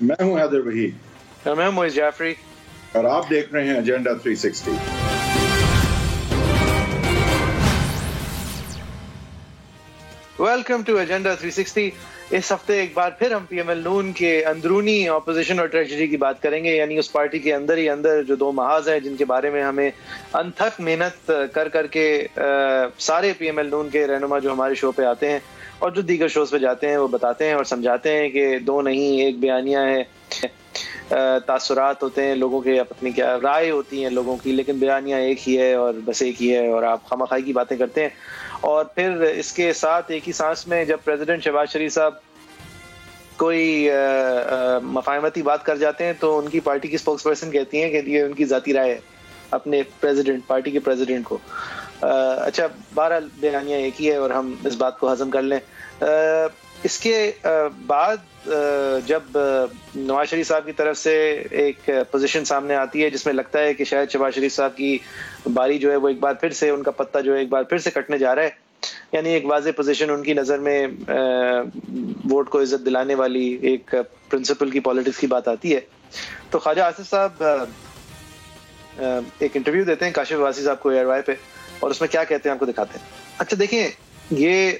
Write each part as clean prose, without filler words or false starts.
میں ہوں حیدر وحید اور میں ہوں معیز جعفری اور آپ دیکھ رہے ہیں ایجنڈا 360۔ Welcome to agenda 360۔ اس ہفتے ایک بار پھر ہم پی ایم ایل نون کے اندرونی اپوزیشن اور ٹریجری کی بات کریں گے، یعنی اس پارٹی کے اندر ہی اندر جو دو محاذ ہیں جن کے بارے میں ہمیں انتھک محنت کر کے سارے پی ایم ایل نون کے رہنما جو ہمارے شو پہ آتے ہیں اور جو دیگر شوز پہ جاتے ہیں وہ بتاتے ہیں اور سمجھاتے ہیں کہ دو نہیں ایک بیانیہ ہے، تاثرات ہوتے ہیں لوگوں کے، اپنی کیا رائے ہوتی ہیں لوگوں کی، لیکن بیانیہ ایک ہی ہے اور بس ایک ہی ہے اور آپ خامخواہی کی باتیں کرتے ہیں۔ اور پھر اس کے ساتھ ایک ہی سانس میں جب پریزیڈنٹ شہباز شریف صاحب کوئی مفاہمتی بات کر جاتے ہیں تو ان کی پارٹی کی اسپوکس پرسن کہتی ہیں کہ یہ ان کی ذاتی رائے ہے اپنے پریزیڈنٹ، پارٹی کے پریزیڈنٹ کو۔ اچھا، بہرحال بیانیہ ایک ہی ہے اور ہم اس بات کو ہضم کر لیں۔ اس کے بعد جب نواز شریف صاحب کی طرف سے ایک پوزیشن سامنے آتی ہے جس میں لگتا ہے کہ شاید شہباز شریف صاحب کی باری جو ہے وہ ایک بار پھر سے، ان کا پتہ جو ہے ایک بار پھر سے کٹنے جا رہا ہے، یعنی ایک واضح پوزیشن ان کی نظر میں ووٹ کو عزت دلانے والی ایک پرنسپل کی پالیٹکس کی بات آتی ہے، تو خواجہ آصف صاحب ایک انٹرویو دیتے ہیں کاشف عباسی صاحب کو ایئر وائی پہ، اور اس میں کیا کہتے ہیں آپ کو دکھاتے ہیں۔ اچھا دیکھیں، یہ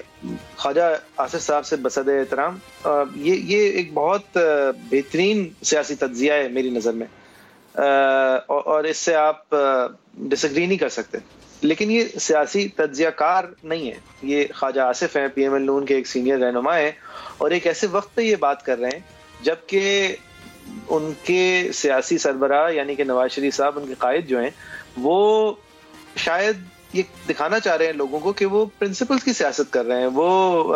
خواجہ آصف صاحب سے بصد احترام یہ ایک بہت بہترین سیاسی تجزیہ ہے میری نظر میں، اور اس سے آپ ڈس ایگری نہیں کر سکتے، لیکن یہ سیاسی تجزیہ کار نہیں ہے، یہ خواجہ آصف ہیں، پی ایم ایل نون کے ایک سینئر رہنما ہیں، اور ایک ایسے وقت پہ یہ بات کر رہے ہیں جبکہ ان کے سیاسی سربراہ یعنی کہ نواز شریف صاحب، ان کے قائد جو ہیں، وہ شاید یہ دکھانا چاہ رہے ہیں لوگوں کو کہ وہ پرنسپلز کی سیاست کر رہے ہیں، وہ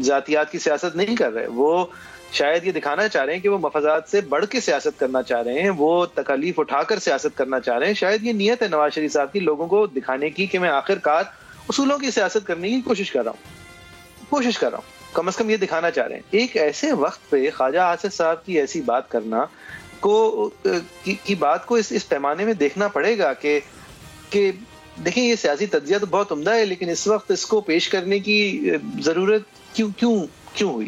ذاتیات کی سیاست نہیں کر رہے، وہ شاید یہ دکھانا چاہ رہے ہیں کہ وہ مفادات سے بڑھ کے سیاست کرنا چاہ رہے ہیں، وہ تکالیف اٹھا کر سیاست کرنا چاہ رہے ہیں۔ شاید یہ نیت ہے نواز شریف صاحب کی، لوگوں کو دکھانے کی کہ میں آخر کار اصولوں کی سیاست کرنے کی کوشش کر رہا ہوں، کم از کم یہ دکھانا چاہ رہے ہیں۔ ایک ایسے وقت پہ خواجہ آصف صاحب کی ایسی بات کرنا کی بات کو اس پیمانے میں دیکھنا پڑے گا کہ دیکھیں، یہ سیاسی تجزیہ تو بہت عمدہ ہے، لیکن اس وقت اس کو پیش کرنے کی ضرورت کیوں ہوئی؟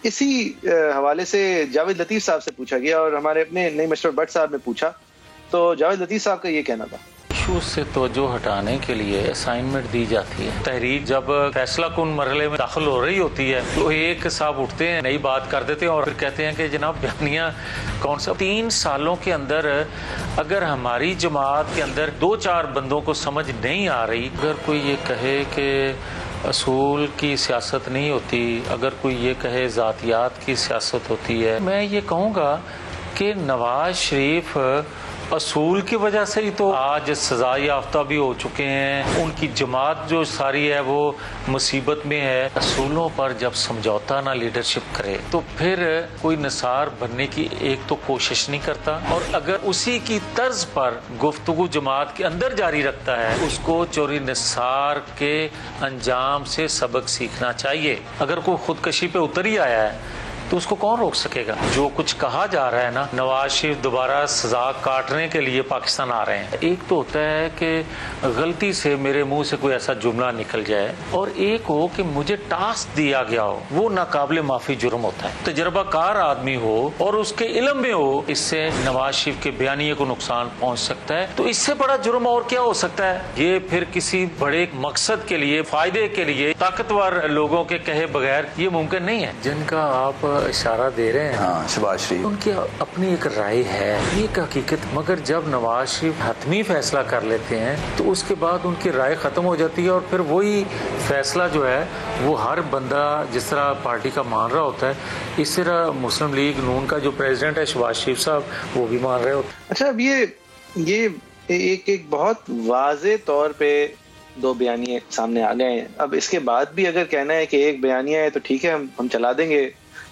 اسی حوالے سے جاوید لطیف صاحب سے پوچھا گیا اور ہمارے اپنے نعیم اشرف بٹ صاحب نے پوچھا، تو جاوید لطیف صاحب کا یہ کہنا تھا۔ ایشوز سے توجہ ہٹانے کے لیے اسائنمنٹ دی جاتی ہے۔ تحریک جب فیصلہ کن مرحلے میں داخل ہو رہی ہوتی ہے تو ایک صاحب اٹھتے ہیں، نئی بات کر دیتے ہیں اور پھر کہتے ہیں کہ جناب بیانیہ کون سا؟ 3 سالوں کے اندر اگر ہماری جماعت کے اندر 2-4 بندوں کو سمجھ نہیں آ رہی، اگر کوئی یہ کہے کہ اصول کی سیاست نہیں ہوتی، اگر کوئی یہ کہے ذاتیات کی سیاست ہوتی ہے، میں یہ کہوں گا کہ نواز شریف اصول کی وجہ سے ہی تو آج سزا یافتہ بھی ہو چکے ہیں، ان کی جماعت جو ساری ہے وہ مصیبت میں ہے۔ اصولوں پر جب سمجھوتا نہ لیڈرشپ کرے تو پھر کوئی نثار بننے کی ایک تو کوشش نہیں کرتا، اور اگر اسی کی طرز پر گفتگو جماعت کے اندر جاری رکھتا ہے، اس کو چوری نثار کے انجام سے سبق سیکھنا چاہیے۔ اگر کوئی خودکشی پہ اتر ہی آیا ہے تو اس کو کون روک سکے گا؟ جو کچھ کہا جا رہا ہے نا، نواز شریف دوبارہ سزا کاٹنے کے لیے پاکستان آ رہے ہیں، ایک تو ہوتا ہے کہ غلطی سے میرے منہ سے کوئی ایسا جملہ نکل جائے، اور ایک ہو کہ مجھے ٹاسک دیا گیا ہو، وہ ناقابل معافی جرم ہوتا ہے۔ تجربہ کار آدمی ہو اور اس کے علم میں ہو اس سے نواز شریف کے بیانیے کو نقصان پہنچ سکتا ہے، تو اس سے بڑا جرم اور کیا ہو سکتا ہے؟ یہ پھر کسی بڑے مقصد کے لیے، فائدے کے لیے، طاقتور لوگوں کے کہے بغیر یہ ممکن نہیں ہے۔ جن کا آپ اشارہ دے رہے ہیں، شہباز شریف، ان کی اپنی ایک رائے ہے، ایک حقیقت، مگر جب نواز شریف حتمی فیصلہ کر لیتے ہیں تو اس کے بعد ان کی رائے ختم ہو جاتی ہے، اور پھر وہی فیصلہ جو ہے وہ ہر بندہ جس طرح پارٹی کا مان رہا ہوتا ہے، اس طرح مسلم لیگ نون کا جو پریزیڈنٹ ہے شہباز شریف صاحب، وہ بھی مان رہے ہوتے ہیں۔ اچھا، اب یہ ایک بہت واضح طور پہ دو بیانیے سامنے آ گئے ہیں۔ اب اس کے بعد بھی اگر کہنا ہے کہ ایک بیانیہ ہے تو ٹھیک ہے، ہم چلا دیں گے،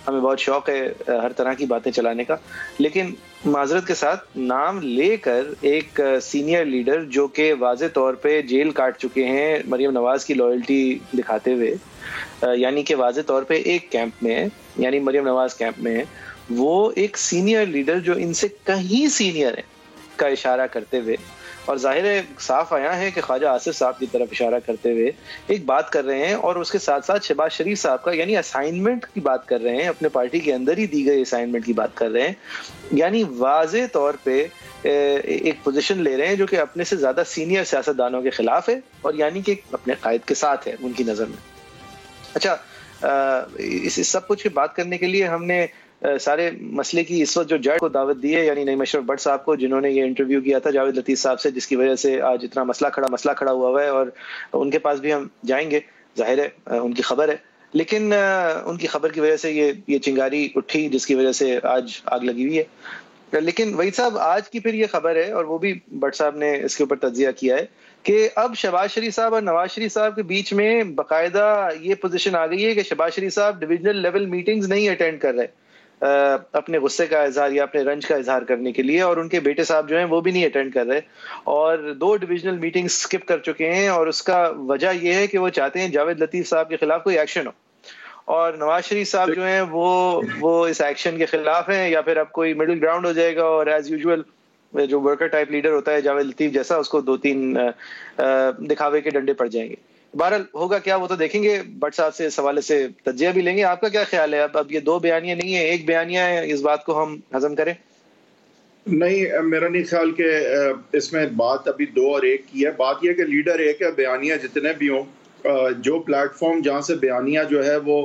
ہمیں بہت شوق ہے ہر طرح کی باتیں چلانے کا، لیکن معذرت کے ساتھ نام لے کر ایک سینئر لیڈر جو کہ واضح طور پہ جیل کاٹ چکے ہیں مریم نواز کی لائلٹی دکھاتے ہوئے، یعنی کہ واضح طور پہ ایک کیمپ میں ہے، یعنی مریم نواز کیمپ میں ہے، وہ ایک سینئر لیڈر جو ان سے کہیں سینئر ہے کا اشارہ کرتے ہوئے اور ظاہر ہے صاف آیا ہے کہ خواجہ آصف صاحب کی طرف اشارہ کرتے ہوئے ایک بات کر رہے ہیں اور اس کے ساتھ ساتھ شہباز شریف صاحب کا یعنی اسائنمنٹ کی بات کر رہے ہیں, اپنے پارٹی کے اندر ہی دی گئی اسائنمنٹ کی بات کر رہے ہیں, یعنی واضح طور پہ ایک پوزیشن لے رہے ہیں جو کہ اپنے سے زیادہ سینئر سیاستدانوں کے خلاف ہے اور یعنی کہ اپنے قائد کے ساتھ ہے ان کی نظر میں. اچھا, اس سب کچھ کی بات کرنے کے لیے ہم نے سارے مسئلے کی اس وقت جو جڑ کو دعوت دی ہے, یعنی نعیم اشرف بٹ صاحب کو, جنہوں نے یہ انٹرویو کیا تھا جاوید لطیف صاحب سے, جس کی وجہ سے آج اتنا مسئلہ کھڑا ہوا ہے, اور ان کے پاس بھی ہم جائیں گے, ظاہر ہے ان کی خبر ہے, لیکن ان کی خبر کی وجہ سے یہ چنگاری اٹھی جس کی وجہ سے آج آگ لگی ہوئی ہے. لیکن وحید صاحب آج کی پھر یہ خبر ہے, اور وہ بھی بٹ صاحب نے اس کے اوپر تجزیہ کیا ہے کہ اب شہباز شریف صاحب اور نواز شریف صاحب کے بیچ میں باقاعدہ یہ پوزیشن آ گئی ہے کہ شہباز شریف صاحب ڈویژنل لیول میٹنگز نہیں اٹینڈ کر رہے اپنے غصے کا اظہار یا اپنے رنج کا اظہار کرنے کے لیے, اور ان کے بیٹے صاحب جو ہیں وہ بھی نہیں اٹینڈ کر رہے, اور 2 ڈویژنل میٹنگ سکپ کر چکے ہیں, اور اس کا وجہ یہ ہے کہ وہ چاہتے ہیں جاوید لطیف صاحب کے خلاف کوئی ایکشن ہو, اور نواز شریف صاحب جو ہیں وہ اس ایکشن کے خلاف ہیں, یا پھر اب کوئی مڈل گراؤنڈ ہو جائے گا اور ایز یوزول جو ورکر ٹائپ لیڈر ہوتا ہے جاوید لطیف جیسا, اس کو 2-3 دکھاوے کے ڈنڈے پڑ جائیں گے. بہرحال ہوگا کیا وہ تو دیکھیں گے, بٹ صاحب سے اس حوالے سے تجزیہ بھی لیں گے. آپ کا کیا خیال ہے, اب یہ 2 بیانیاں نہیں ہیں, ایک بیانیہ ہے, اس بات کو ہم ہضم کریں؟ نہیں, میرا نہیں خیال کہ اس میں بات ابھی 2 اور 1 کی ہے. بات یہ کہ لیڈر ایک ہے, بیانیہ جتنے بھی ہوں, جو پلیٹ فارم جہاں سے بیانیہ جو ہے وہ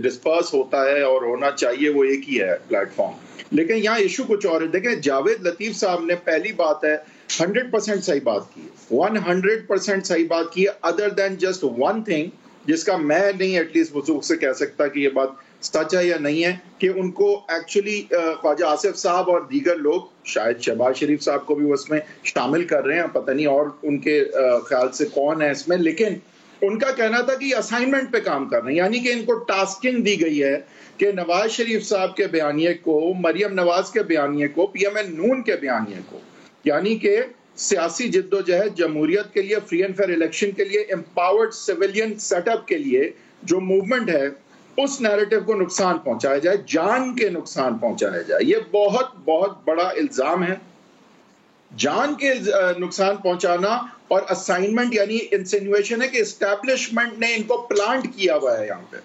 ڈسپرس ہوتا ہے اور ہونا چاہیے وہ ایک ہی ہے پلیٹ فارم. لیکن یہاں ایشو کچھ اور ہے. دیکھیں جاوید لطیف صاحب نے پہلی بات ہے 100% صحیح بات کی, 100% صحیح بات کی, ادر دین جسٹ ون تھنگ جس کا میں نہیں ایٹ لیسٹ وثوق سے کہہ سکتا کہ یہ بات سچ ہے یا نہیں ہے, کہ ان کو ایکچولی خواجہ آصف صاحب اور دیگر لوگ, شاید شہباز شریف صاحب کو بھی وہ اس میں شامل کر رہے ہیں, پتہ نہیں اور ان کے خیال سے کون ہے اس میں, لیکن ان کا کہنا تھا کہ یہ اسائنمنٹ پہ کام کر رہے ہیں, یعنی کہ ان کو ٹاسکنگ دی گئی ہے کہ نواز شریف صاحب کے بیانیے کو, مریم نواز کے بیانیے کو, پی ایم این نون کے بیانیے کو, یعنی کہ سیاسی جد و جہد جمہوریت کے لیے, فری اینڈ فیئر الیکشن کے لیے, امپاورڈ سویلین سیٹ اپ کے لیے جو موومنٹ ہے, اس نیریٹو کو نقصان پہنچایا جائے, جان کے نقصان پہنچایا جائے. یہ بہت بہت بڑا الزام ہے, جان کے نقصان پہنچانا. اور اسائنمنٹ یعنی انسینویشن ہے کہ اسٹیبلشمنٹ نے ان کو پلانٹ کیا ہوا ہے یہاں پہ,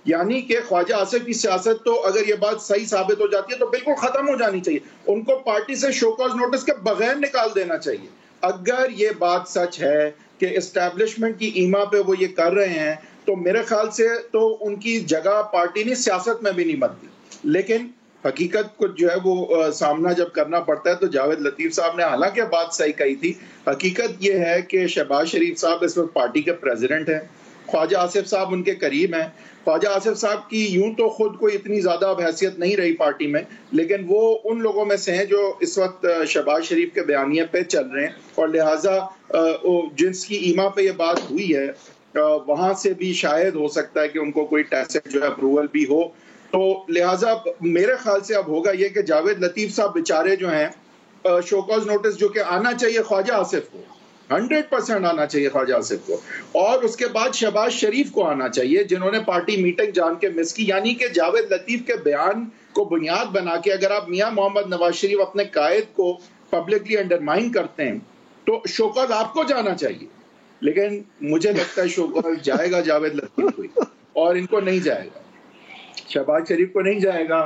یعنی کہ خواجہ آصف کی سیاست تو اگر یہ بات صحیح ثابت ہو جاتی ہے تو بالکل ختم ہو جانی چاہیے, ان کو پارٹی سے شو کاز نوٹس کے بغیر نکال دینا چاہیے. اگر یہ بات سچ ہے کہ اسٹیبلشمنٹ کی ایما پہ وہ یہ کر رہے ہیں, تو میرے خیال سے تو ان کی جگہ پارٹی نے سیاست میں بھی نہیں بنتی. لیکن حقیقت کو جو ہے وہ سامنا جب کرنا پڑتا ہے تو جاوید لطیف صاحب نے حالانکہ بات صحیح کہی تھی, حقیقت یہ ہے کہ شہباز شریف صاحب اس وقت پارٹی کے پریزیڈنٹ ہیں, خواجہ آصف صاحب ان کے قریب ہیں. خواجہ آصف صاحب کی یوں تو خود کوئی اتنی زیادہ اب حیثیت نہیں رہی پارٹی میں, لیکن وہ ان لوگوں میں سے ہیں جو اس وقت شہباز شریف کے بیانیے پہ چل رہے ہیں, اور لہٰذا جس کی ایما پہ یہ بات ہوئی ہے وہاں سے بھی شاید ہو سکتا ہے کہ ان کو کوئی ٹیسٹ جو ہے اپروول بھی ہو. تو لہٰذا میرے خیال سے اب ہوگا یہ کہ جاوید لطیف صاحب بیچارے جو ہیں, شو کاز نوٹس جو کہ آنا چاہیے خواجہ آصف کو, 100% آنا چاہیے خواجہ آصف کو, اور اس کے بعد شہباز شریف کو آنا چاہیے جنہوں نے پارٹی میٹنگ جان کے مس کی. یعنی کہ جاوید لطیف کے بیان کو بنیاد بنا کے اگر آپ میاں محمد نواز شریف اپنے قائد کو پبلکلی انڈرمائن کرتے ہیں تو شوکاز آپ کو جانا چاہیے, لیکن مجھے لگتا ہے شوکاز جائے گا جاوید لطیف کو, اور ان کو نہیں جائے گا, شہباز شریف کو نہیں جائے گا,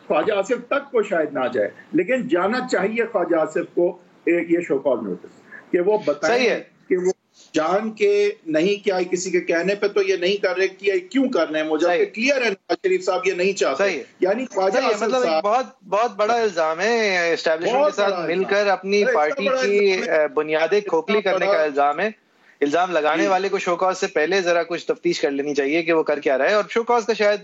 خواجہ آصف تک کو شاید نہ جائے, لیکن جانا چاہیے خواجہ آصف کو یہ شوکاز نوٹس, کہ وہ بتائیں کہ وہ جان کے نہیں, کیا کسی کے کہنے پہ تو یہ نہیں کر رہے, کیا کیوں کر رہے ہیں, مجھے کلیئر ہے نواز شریف صاحب یہ نہیں چاہتے. یعنی خواجہ آصف مطلب بہت بڑا الزام ہے, اسٹیبلشمنٹ کے ساتھ مل کر اپنی پارٹی کی بنیادیں کھوکھلی کرنے کا الزام ہے. الزام لگانے والے کو شوکاز سے پہلے ذرا کچھ تفتیش کر لینی چاہیے کہ وہ کر کیا رہا ہے, اور شوکاز کا شاید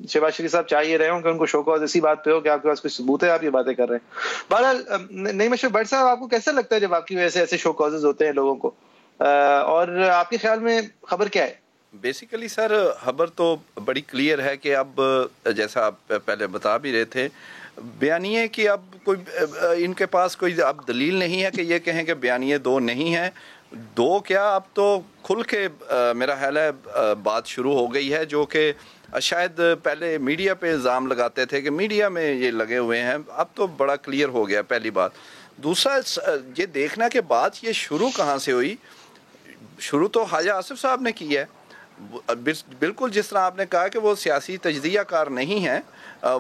شہباز شریف صاحب چاہیے رہے ہوں کہ ان کو شوکاز اسی بات پہ ہو کہ آپ کے پاس کچھ ثبوت ہے, آپ یہ باتیں کر رہے ہیں. بہرحال نعیم اشرف بٹ صاحب, آپ کو کیسا لگتا ہے جب آپ کی وجہ سے ایسے شوکازز ہوتے ہیں لوگوں کو, اور آپ کے خیال میں خبر کیا ہے؟ بیسیکلی سر خبر تو بڑی کلیئر ہے کہ اب جیسا آپ پہلے بتا بھی رہے تھے, بیانیے کی اب کوئی ان کے پاس کوئی اب دلیل نہیں ہے کہ یہ کہیں کہ بیانیے 2 نہیں ہیں. 2 کیا, اب تو کھل کے میرا خیال ہے بات شروع ہو گئی ہے, جو کہ شاید پہلے میڈیا پہ الزام لگاتے تھے کہ میڈیا میں یہ لگے ہوئے ہیں, اب تو بڑا کلیئر ہو گیا. پہلی بات. دوسرا یہ دیکھنا کہ بات یہ شروع کہاں سے ہوئی. شروع تو خواجہ آصف صاحب نے کی ہے. بالکل جس طرح آپ نے کہا کہ وہ سیاسی تجزیہ کار نہیں ہیں,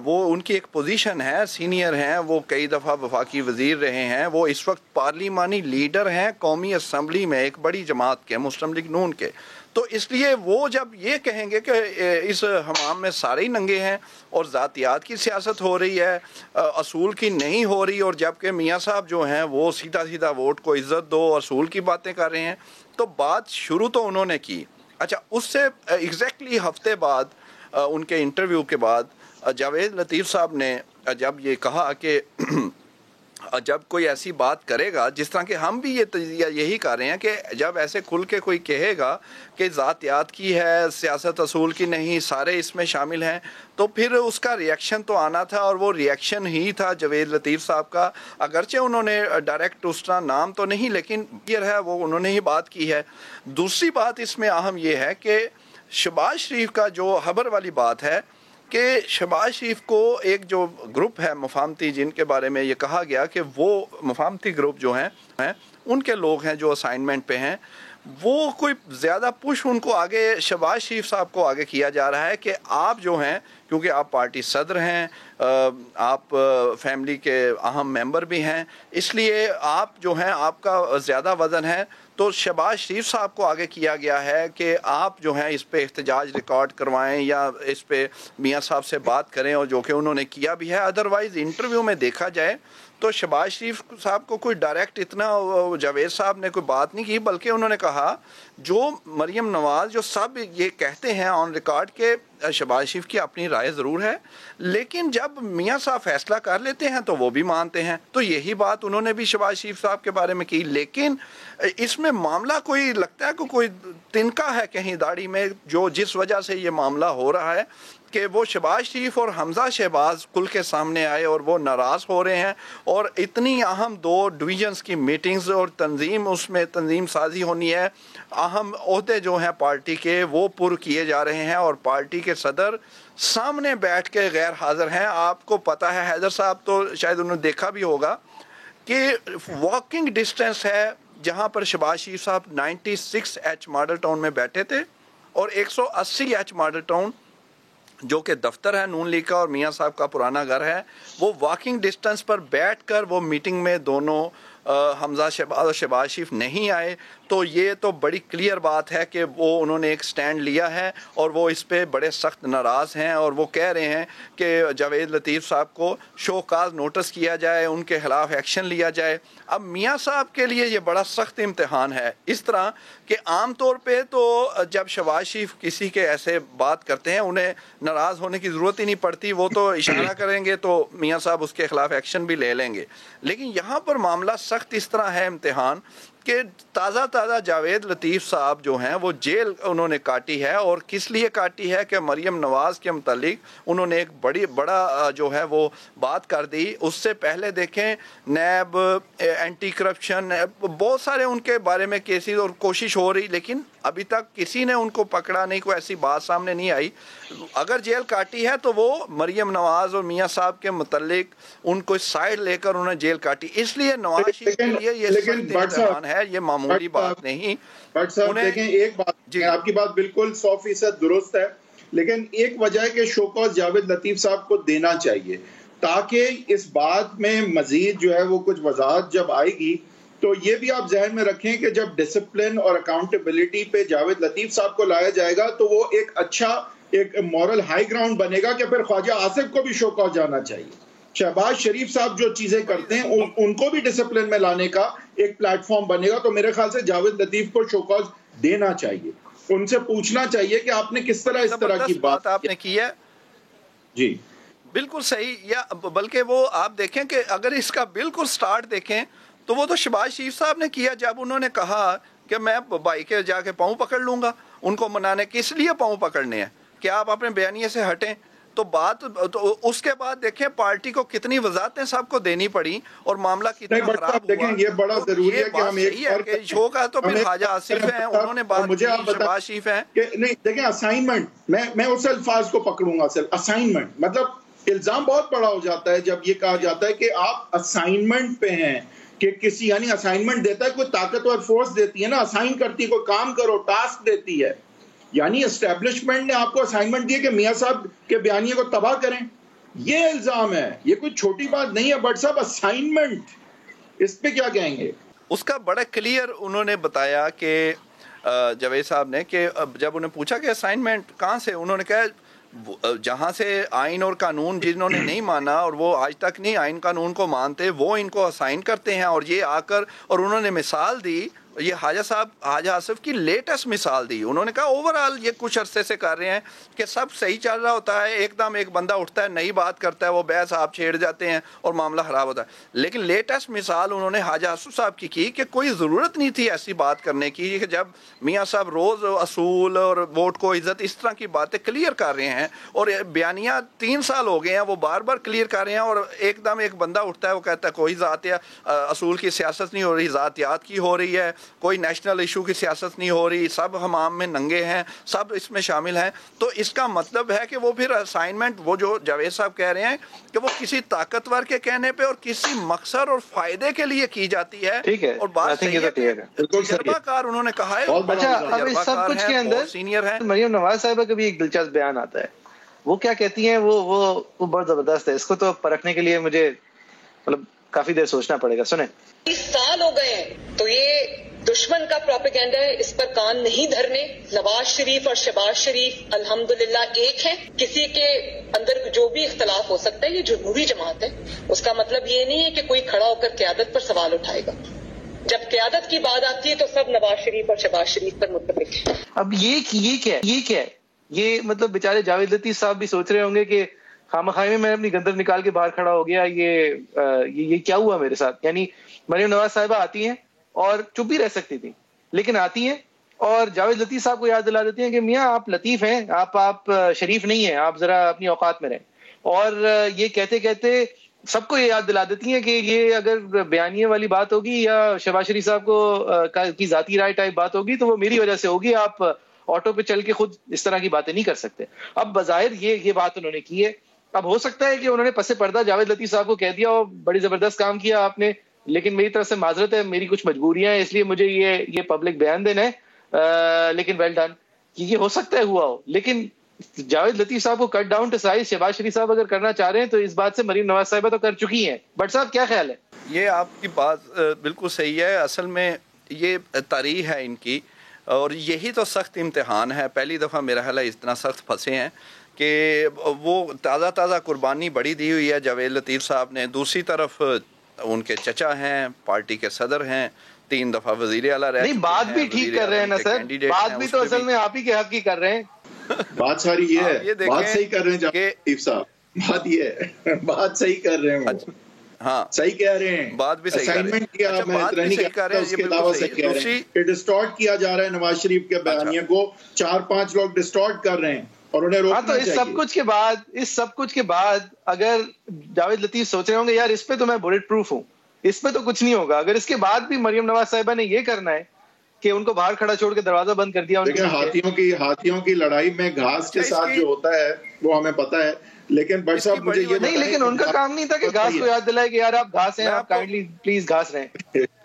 وہ ان کی ایک پوزیشن ہے, سینئر ہیں, وہ کئی دفعہ وفاقی وزیر رہے ہیں, وہ اس وقت پارلیمانی لیڈر ہیں قومی اسمبلی میں ایک بڑی جماعت کے, مسلم لیگ نون کے. تو اس لیے وہ جب یہ کہیں گے کہ اس حمام میں سارے ہی ننگے ہیں اور ذاتیات کی سیاست ہو رہی ہے, اصول کی نہیں ہو رہی, اور جبکہ میاں صاحب جو ہیں وہ سیدھا سیدھا ووٹ کو عزت دو, اصول کی باتیں کر رہے ہیں, تو بات شروع تو انہوں نے کی. اچھا, اس سے ایگزیکٹلی ہفتے بعد ان کے انٹرویو کے بعد جاوید لطیف صاحب نے جب یہ کہا کہ جب کوئی ایسی بات کرے گا, جس طرح کہ ہم بھی یہ تجزیہ یہی کر رہے ہیں کہ جب ایسے کھل کے کوئی کہے گا کہ ذاتیات کی ہے, سیاست اصول کی نہیں, سارے اس میں شامل ہیں, تو پھر اس کا ریئیکشن تو آنا تھا, اور وہ ریئیکشن ہی تھا جاوید لطیف صاحب کا. اگرچہ انہوں نے ڈائریکٹ اس طرح نام تو نہیں, لیکن یہ ہے وہ انہوں نے ہی بات کی ہے. دوسری بات اس میں اہم یہ ہے کہ شہباز شریف کا جو خبر والی بات ہے کہ شہباز شریف کو ایک جو گروپ ہے مفاہمتی, جن کے بارے میں یہ کہا گیا کہ وہ مفاہمتی گروپ جو ہیں ان کے لوگ ہیں جو اسائنمنٹ پہ ہیں, وہ کوئی زیادہ پش ان کو آگے شہباز شریف صاحب کو آگے کیا جا رہا ہے کہ آپ جو ہیں, کیونکہ آپ پارٹی صدر ہیں, آپ فیملی کے اہم ممبر بھی ہیں, اس لیے آپ جو ہیں آپ کا زیادہ وزن ہے, تو شہباز شریف صاحب کو آگے کیا گیا ہے کہ آپ جو ہیں اس پہ احتجاج ریکارڈ کروائیں یا اس پہ میاں صاحب سے بات کریں, اور جو کہ انہوں نے کیا بھی ہے. ادروائز انٹرویو میں دیکھا جائے تو شہباز شریف صاحب کو کوئی ڈائریکٹ اتنا جاوید صاحب نے کوئی بات نہیں کی, بلکہ انہوں نے کہا جو مریم نواز جو سب یہ کہتے ہیں آن ریکارڈ کہ شہباز شریف کی اپنی رائے ضرور ہے, لیکن جب میاں صاحب فیصلہ کر لیتے ہیں تو وہ بھی مانتے ہیں. تو یہی بات انہوں نے بھی شہباز شریف صاحب کے بارے میں کی. لیکن اس میں معاملہ کوئی لگتا ہے کہ کوئی تنکا ہے کہیں داڑھی میں, جو جس وجہ سے یہ معاملہ ہو رہا ہے کہ وہ شہباز شریف اور حمزہ شہباز کھل کے سامنے آئے اور وہ ناراض ہو رہے ہیں, اور اتنی اہم 2 ڈویژنز کی میٹنگز اور تنظیم, اس میں تنظیم سازی ہونی ہے, اہم عہدے جو ہیں پارٹی کے وہ پر کیے جا رہے ہیں, اور پارٹی کے صدر سامنے بیٹھ کے غیر حاضر ہیں. آپ کو پتہ ہے حیدر صاحب تو شاید انہوں نے دیکھا بھی ہوگا کہ واکنگ ڈسٹینس ہے جہاں پر شہباز شریف صاحب 96H ماڈل ٹاؤن میں بیٹھے تھے, اور 180H ماڈل ٹاؤن جو کہ دفتر ہے نون لیگ کا اور میاں صاحب کا پرانا گھر ہے, وہ واکنگ ڈسٹنس پر بیٹھ کر وہ میٹنگ میں دونوں حمزہ شہباز اور شہباز شریف نہیں آئے. تو یہ تو بڑی کلیئر بات ہے کہ وہ انہوں نے ایک سٹینڈ لیا ہے, اور وہ اس پہ بڑے سخت ناراض ہیں, اور وہ کہہ رہے ہیں کہ جاوید لطیف صاحب کو شو کاز نوٹس کیا جائے, ان کے خلاف ایکشن لیا جائے. اب میاں صاحب کے لیے یہ بڑا سخت امتحان ہے, اس طرح کہ عام طور پہ تو جب شہباز شریف کسی کے ایسے بات کرتے ہیں انہیں ناراض ہونے کی ضرورت ہی نہیں پڑتی, وہ تو اشارہ کریں گے تو میاں صاحب اس کے خلاف ایکشن بھی لے لیں گے. لیکن یہاں پر معاملہ سخت اس طرح ہے امتحان کہ تازہ جاوید لطیف صاحب جو ہیں وہ جیل انہوں نے کاٹی ہے, اور کس لیے کاٹی ہے کہ مریم نواز کے متعلق انہوں نے ایک بڑا جو ہے وہ بات کر دی. اس سے پہلے دیکھیں نیب, اینٹی کرپشن, بہت سارے ان کے بارے میں کیسز اور کوشش ہو رہی, لیکن ابھی تک کسی نے ان کو پکڑا نہیں, کوئی ایسی بات سامنے نہیں آئی. اگر جیل کاٹی ہے تو وہ مریم نواز اور میاں صاحب کے متعلق ان کو سائڈ لے کر انہوں نے جیل کاٹی. اس لیے نواز شریف کے لیے یہ سخت امتحان ہے, یہ معمولی بات نہیں. بٹ صاحب دیکھیں ایک بات, آپ کی بات بالکل 100% درست ہے, لیکن ایک وجہ ہے کہ شوکاز جاوید لطیف صاحب کو دینا چاہیے تاکہ اس بات میں مزید جو ہے وہ کچھ وضاحت جب آئے گی. تو یہ بھی آپ ذہن میں رکھیں کہ جب ڈسپلن اور اکاؤنٹیبلٹی پہ جاوید لطیف صاحب کو لایا جائے گا تو وہ ایک اچھا ایک مورل ہائی گراؤنڈ بنے گا کہ پھر خواجہ آصف کو بھی شوکاز جانا چاہیے. شہباز شریف صاحب جو چیزیں کرتے ہیں ان کو بھی ڈسپلن میں لانے کا ایک پلیٹ فارم بنے گا. تو میرے خیال سے جاوید لطیف کو شوکاز دینا چاہیے, ان سے پوچھنا چاہیے کہ آپ نے کس طرح اس طرح کی بات آپ نے کی ہے. جی بالکل صحیح, یا بلکہ وہ آپ دیکھیں کہ اگر اس کا بالکل سٹارٹ دیکھیں تو وہ تو شہباز شریف صاحب نے کیا جب انہوں نے کہا کہ میں بھائی کے جا کے پاؤں پکڑ لوں گا. ان کو منانے کس لیے پاؤں پکڑنے ہیں کہ آپ اپنے بیانیے سے ہٹیں. تو بات تو اس کے بعد دیکھیں پارٹی کو کتنی وضاحتیں سب کو دینی پڑی اور معاملہ کتنا خراب ہوا. یہ بڑا ضروری ہے کہ ہم ایک شو کا تو پھر خواجہ آصف ہیں, انہوں نے بات کی, شہباز شریف ہیں. نہیں دیکھیں اسائنمنٹ, میں اس الفاظ کو پکڑوں گا سر. اسائنمنٹ مطلب الزام بہت بڑا ہو جاتا ہے جب یہ کہا جاتا ہے کہ آپ اسائنمنٹ پہ ہیں, کہ کسی یعنی اسائنمنٹ دیتا ہے، کوئی طاقتور فورس دیتی ہے نا، اسائن کرتی ہے، کوئی کام کرو، ٹاسک دیتی ہے. یعنی اسٹیبلشمنٹ نے آپ کو اسائنمنٹ دی کہ میاں صاحب کے بیانیے کو تباہ کریں. یہ الزام ہے، یہ کوئی چھوٹی بات نہیں ہے. بٹ صاحب اسائنمنٹ، اس پہ کیا کہیں گے؟ اس کا بڑا کلیئر انہوں نے بتایا کہ جاوید صاحب نے کہ جب انہیں پوچھا کہ اسائنمنٹ کہاں سے، انہوں نے کہا جہاں سے آئین اور قانون جنہوں نے نہیں مانا اور وہ آج تک نہیں آئین قانون کو مانتے، وہ ان کو اسائن کرتے ہیں. اور یہ آ کر اور انہوں نے مثال دی، یہ حاجہ آصف کی لیٹسٹ مثال دی. انہوں نے کہا اوورآل یہ کچھ عرصے سے کر رہے ہیں کہ سب صحیح چل رہا ہوتا ہے، ایک دم ایک بندہ اٹھتا ہے، نئی بات کرتا ہے، وہ بحث آپ چھیڑ جاتے ہیں اور معاملہ خراب ہوتا ہے. لیکن لیٹسٹ مثال انہوں نے حاجہ آصف صاحب کی کہ کوئی ضرورت نہیں تھی ایسی بات کرنے کی، کہ جب میاں صاحب روز اصول اور ووٹ کو عزت اس طرح کی باتیں کلیئر کر رہے ہیں، اور بیانیہ 3 سال ہو گئے ہیں وہ بار بار کلیئر کر رہے ہیں، اور ایک دم ایک بندہ اٹھتا ہے، وہ کہتا ہے کوئی اصول کی سیاست نہیں ہو رہی، ذاتیات کی ہو رہی ہے، کوئی نیشنل ایشو کی سیاست نہیں ہو رہی، سب حمام میں ننگے ہیں، سب اس میں شامل ہیں. تو اس کا مطلب ہے کہ وہ پھر اسائنمنٹ، وہ جو جاوید صاحب کہہ رہے ہیں کہ وہ کسی طاقتور کے کہنے پہ اور کسی مقصد اور فائدے کے لیے کی جاتی ہے. اور بات صحیح ہے، تجربہ کار انہوں نے کہا ہے. اچھا، اب اس سب کچھ کے اندر سینئر ہیں. مریم نواز صاحبہ کا بھی ایک دلچسپ بیان آتا ہے. وہ کیا کہتی ہیں، وہ بہت زبردست ہے. اس کو تو پرکھنے کے لیے مجھے مطلب کافی دیر سوچنا پڑے گا. سنیں. 30 سال ہو گئے ہیں تو یہ دشمن کا پروپیگنڈا ہے، اس پر کان نہیں دھرنے. نواز شریف اور شہباز شریف الحمدللہ ایک ہیں. کسی کے اندر جو بھی اختلاف ہو سکتا ہے، یہ جمہوری جماعت ہے. اس کا مطلب یہ نہیں ہے کہ کوئی کھڑا ہو کر قیادت پر سوال اٹھائے گا. جب قیادت کی بات آتی ہے تو سب نواز شریف اور شہباز شریف پر متفق ہیں. اب یہ کیا ہے؟ یہ مطلب بیچارے جاوید لطیف صاحب بھی سوچ رہے ہوں گے کہ خامخواہ میں اپنی گندر نکال کے باہر کھڑا ہو گیا، یہ کیا ہوا میرے ساتھ. یعنی مریم نواز صاحبہ آتی ہیں اور چپ ہی رہ سکتی تھی، لیکن آتی ہیں اور جاوید لطیف صاحب کو یاد دلا دیتی ہیں کہ میاں آپ لطیف ہیں، آپ شریف نہیں ہیں، آپ ذرا اپنی اوقات میں رہیں. اور یہ کہتے کہتے سب کو یہ یاد دلا دیتی ہیں کہ یہ اگر بیانیے والی بات ہوگی یا شہباز شریف صاحب کو کی ذاتی رائے ٹائپ بات ہوگی تو وہ میری وجہ سے ہوگی، آپ آٹو پہ چل کے خود اس طرح کی باتیں نہیں کر سکتے. اب بظاہر یہ بات انہوں نے کی ہے. اب ہو سکتا ہے کہ انہوں نے پس پردہ جاوید لطیف صاحب کو کہہ دیا اور بڑی زبردست کام کیا آپ نے، لیکن میری طرف سے معذرت ہے، میری کچھ مجبوریاں ہیں، اس لیے مجھے یہ پبلک بیان دینا ہے. لیکن ویل ڈن، یہ ہو سکتا ہے ہوا ہو. لیکن جاوید لطیف صاحب کو cut down to size Shehbaz Sharif صاحب اگر کرنا چاہ رہے ہیں تو اس بات سے مریم نواز صاحبہ تو کر چکی ہیں. بٹ صاحب کیا خیال ہے؟ یہ آپ کی بات بالکل صحیح ہے. اصل میں یہ تاریخ ہے ان کی، اور یہی تو سخت امتحان ہے. پہلی دفعہ میرا خیال ہے اتنا سخت پھنسے ہیں کہ وہ تازہ قربانی بڑی دی ہوئی ہے جاوید لطیف صاحب نے. دوسری طرف ان کے چچا ہیں، پارٹی کے صدر ہیں، 3 دفعہ وزیر اعلیٰ رہے. نہیں، بات بھی ٹھیک کر رہے ہیں نا سر، بات بھی تو اصل میں آپ ہی کے حق کی کر رہے ہیں. بات ساری یہ ہے، بات صحیح کر رہے ہیں جاوید لطیف صاحب، بات یہ ہے، بات صحیح کر رہے ہیں. ہاں صحیح کہہ رہے ہیں، بات بھی صحیح اسائنمنٹ کیا میں اتنا نہیں کہتا، اس کے علاوہ صحیح کہہ رہے ہیں کہ ڈسٹارٹ کیا جا رہا ہے نواز شریف کے بیانیے کو. 4-5 لوگ ڈسٹارٹ کر رہے ہیں اور انہیں روکنا چاہیے. تو اس سب کچھ کے بعد اگر جاوید لطیف سوچ رہے ہوں گے یار اس پہ تو میں بلٹ پروف ہوں، اس پہ تو کچھ نہیں ہوگا، اگر اس کے بعد بھی مریم نواز صاحبہ نے یہ کرنا ہے کہ ان کو باہر کھڑا چھوڑ کے دروازہ بند کر دیا. دیکھیں ہاتھیوں کی لڑائی میں گھاس کے ساتھ جو ہوتا ہے وہ ہمیں پتا ہے، لیکن بٹ صاحب مجھے یہ نہیں، لیکن ان کا کام نہیں تھا کہ گھاس کو یاد دلائے کہ یار آپ گھاس ہیں، آپ کائنڈلی پلیز گھاس رہیں.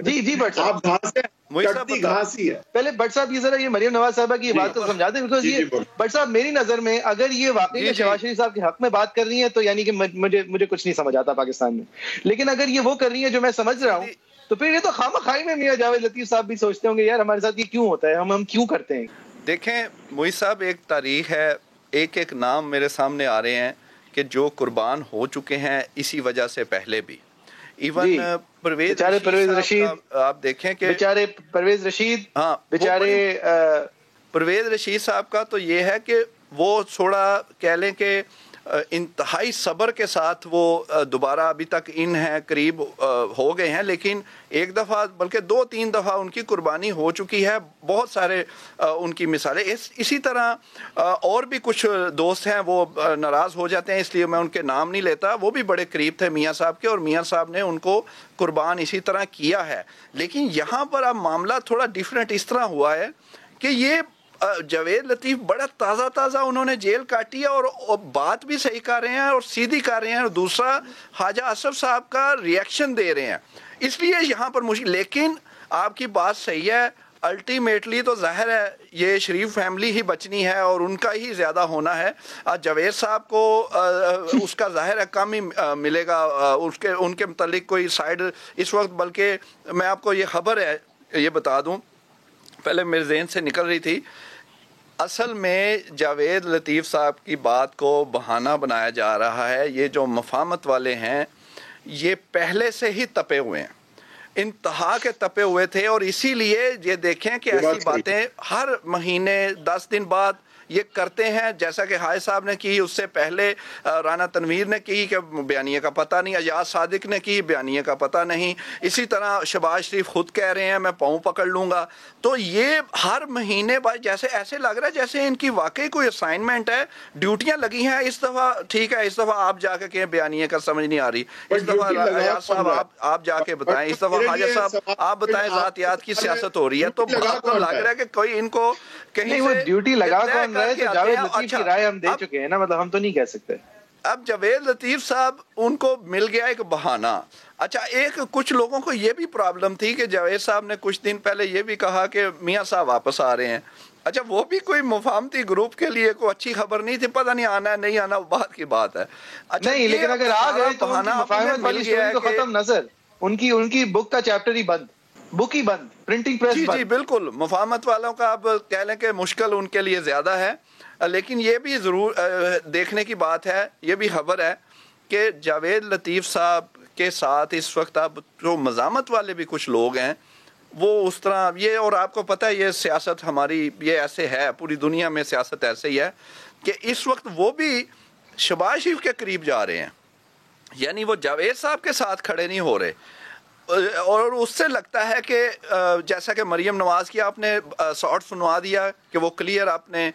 جی بٹ صاحب، آپ گھاس ہیں، کٹتی گھاس ہی ہے. پہلے بٹ صاحب یہ ذرا یہ مریم نواز صاحبہ کی بات کو سمجھا دیں، بیکاز یہ بٹ صاحب میری نظر میں اگر یہ واقعی شہباز شریف صاحب کے حق میں بات کر رہی ہیں تو یعنی کہ مجھے کچھ نہیں سمجھ آتا پاکستان میں. لیکن اگر یہ وہ کر رہی ہیں جو میں سمجھ رہا ہوں تو پھر یہ تو خامخواہی میں میاں جاوید لطیف صاحب بھی سوچتے ہوں گے یار ہمارے ساتھ یہ کیوں ہوتا ہے، ہم کیوں کرتے ہیں. دیکھیں موئی صاحب، ایک تاریخ ہے، ایک نام میرے سامنے آ رہے ہیں کہ جو قربان ہو چکے ہیں اسی وجہ سے پہلے بھی. ایون پرویز رشید، آپ دیکھیں کہ بیچارے پرویز رشید، ہاں بیچارے پرویز رشید صاحب کا تو یہ ہے کہ وہ تھوڑا کہہ لیں کہ انتہائی صبر کے ساتھ وہ دوبارہ ابھی تک ان ہیں، قریب ہو گئے ہیں، لیکن ایک دفعہ بلکہ 2-3 دفعہ ان کی قربانی ہو چکی ہے. بہت سارے ان کی مثالیں. اسی طرح اور بھی کچھ دوست ہیں وہ ناراض ہو جاتے ہیں اس لیے میں ان کے نام نہیں لیتا، وہ بھی بڑے قریب تھے میاں صاحب کے اور میاں صاحب نے ان کو قربان اسی طرح کیا ہے. لیکن یہاں پر اب معاملہ تھوڑا ڈیفرنٹ اس طرح ہوا ہے کہ یہ جاوید لطیف بڑا تازہ انہوں نے جیل کاٹی ہے اور بات بھی صحیح کر رہے ہیں اور سیدھی کر رہے ہیں، اور دوسرا خواجہ آصف صاحب کا ریئیکشن دے رہے ہیں، اس لیے یہاں پر مشکل. لیکن آپ کی بات صحیح ہے، الٹیمیٹلی تو ظاہر ہے یہ شریف فیملی ہی بچنی ہے اور ان کا ہی زیادہ ہونا ہے. جاوید صاحب کو اس کا ظاہر ہے کم ہی ملے گا، ان کے متعلق کوئی سائیڈ اس وقت. بلکہ میں آپ کو یہ خبر ہے یہ بتا دوں، پہلے میرے ذہن سے نکل رہی تھی، اصل میں جاوید لطیف صاحب کی بات کو بہانہ بنایا جا رہا ہے. یہ جو مفاہمت والے ہیں یہ پہلے سے ہی تپے ہوئے ہیں، انتہا کے تپے ہوئے تھے، اور اسی لیے یہ دیکھیں کہ ایسی باتیں ہر مہینے 10 دن بعد یہ کرتے ہیں، جیسا کہ حائز صاحب نے کی، اس سے پہلے رانا تنویر نے کی کہ بیانیے کا پتہ نہیں، ایاز صادق نے کی بیانیے کا پتہ نہیں، اسی طرح شہباز شریف خود کہہ رہے ہیں میں پاؤں پکڑ لوں گا. تو یہ ہر مہینے بعد جیسے ایسے لگ رہا ہے جیسے ان کی واقعی کوئی اسائنمنٹ ہے، ڈیوٹیاں لگی ہیں. اس دفعہ ٹھیک ہے، اس دفعہ آپ جا کے کہیں بیانیے کا سمجھ نہیں آ رہی، اس دفعہ ایاز صاحب آپ جا کے بتائیں، اس دفعہ حاجہ صاحب آپ بتائیں، ذاتیات کی سیاست ہو رہی ہے. تو بات تو لگ رہا ہے کہ کوئی ان کو کہیں سے ڈیوٹی لگا کون رہا ہے. تو جاوید لطیف کی رائے ہم دے چکے ہیں نا، مطلب ہم تو نہیں کہہ سکتے. اب جاوید لطیف صاحب ان کو مل گیا ایک بہانہ. اچھا، ایک کچھ لوگوں کو یہ بھی پرابلم تھی کہ جاوید صاحب نے کچھ دن پہلے یہ بھی کہا کہ میاں صاحب واپس آ رہے ہیں. اچھا، وہ بھی کوئی مفاہمتی گروپ کے لیے کوئی اچھی خبر نہیں تھی، پتہ نہیں آنا ہے نہیں آنا وہ بات کی بات ہے. اچھا نہیں، لیکن اگر آ گئے تو مفاہمت والی اسٹوری تو ختم نظر، ان کی بک کا چیپٹر ہی بند، بک ہی بند، پرنٹنگ پریس بند. جی بالکل، مفاہمت والوں کا اب کہہ لیں کہ مشکل ان کے لیے زیادہ ہے. لیکن یہ بھی ضرور دیکھنے کی بات ہے، یہ بھی خبر ہے کہ جاوید لطیف صاحب کے ساتھ اس وقت اب جو مزاحمت والے بھی کچھ لوگ ہیں وہ اس طرح یہ، اور آپ کو پتہ ہے یہ سیاست ہماری یہ ایسے ہے، پوری دنیا میں سیاست ایسے ہی ہے کہ اس وقت وہ بھی شہباز شریف کے قریب جا رہے ہیں، یعنی وہ جاوید صاحب کے ساتھ کھڑے نہیں ہو رہے. اور اس سے لگتا ہے کہ جیسا کہ مریم نواز کی آپ نے شارٹ سنوا دیا کہ وہ کلیئر اپنے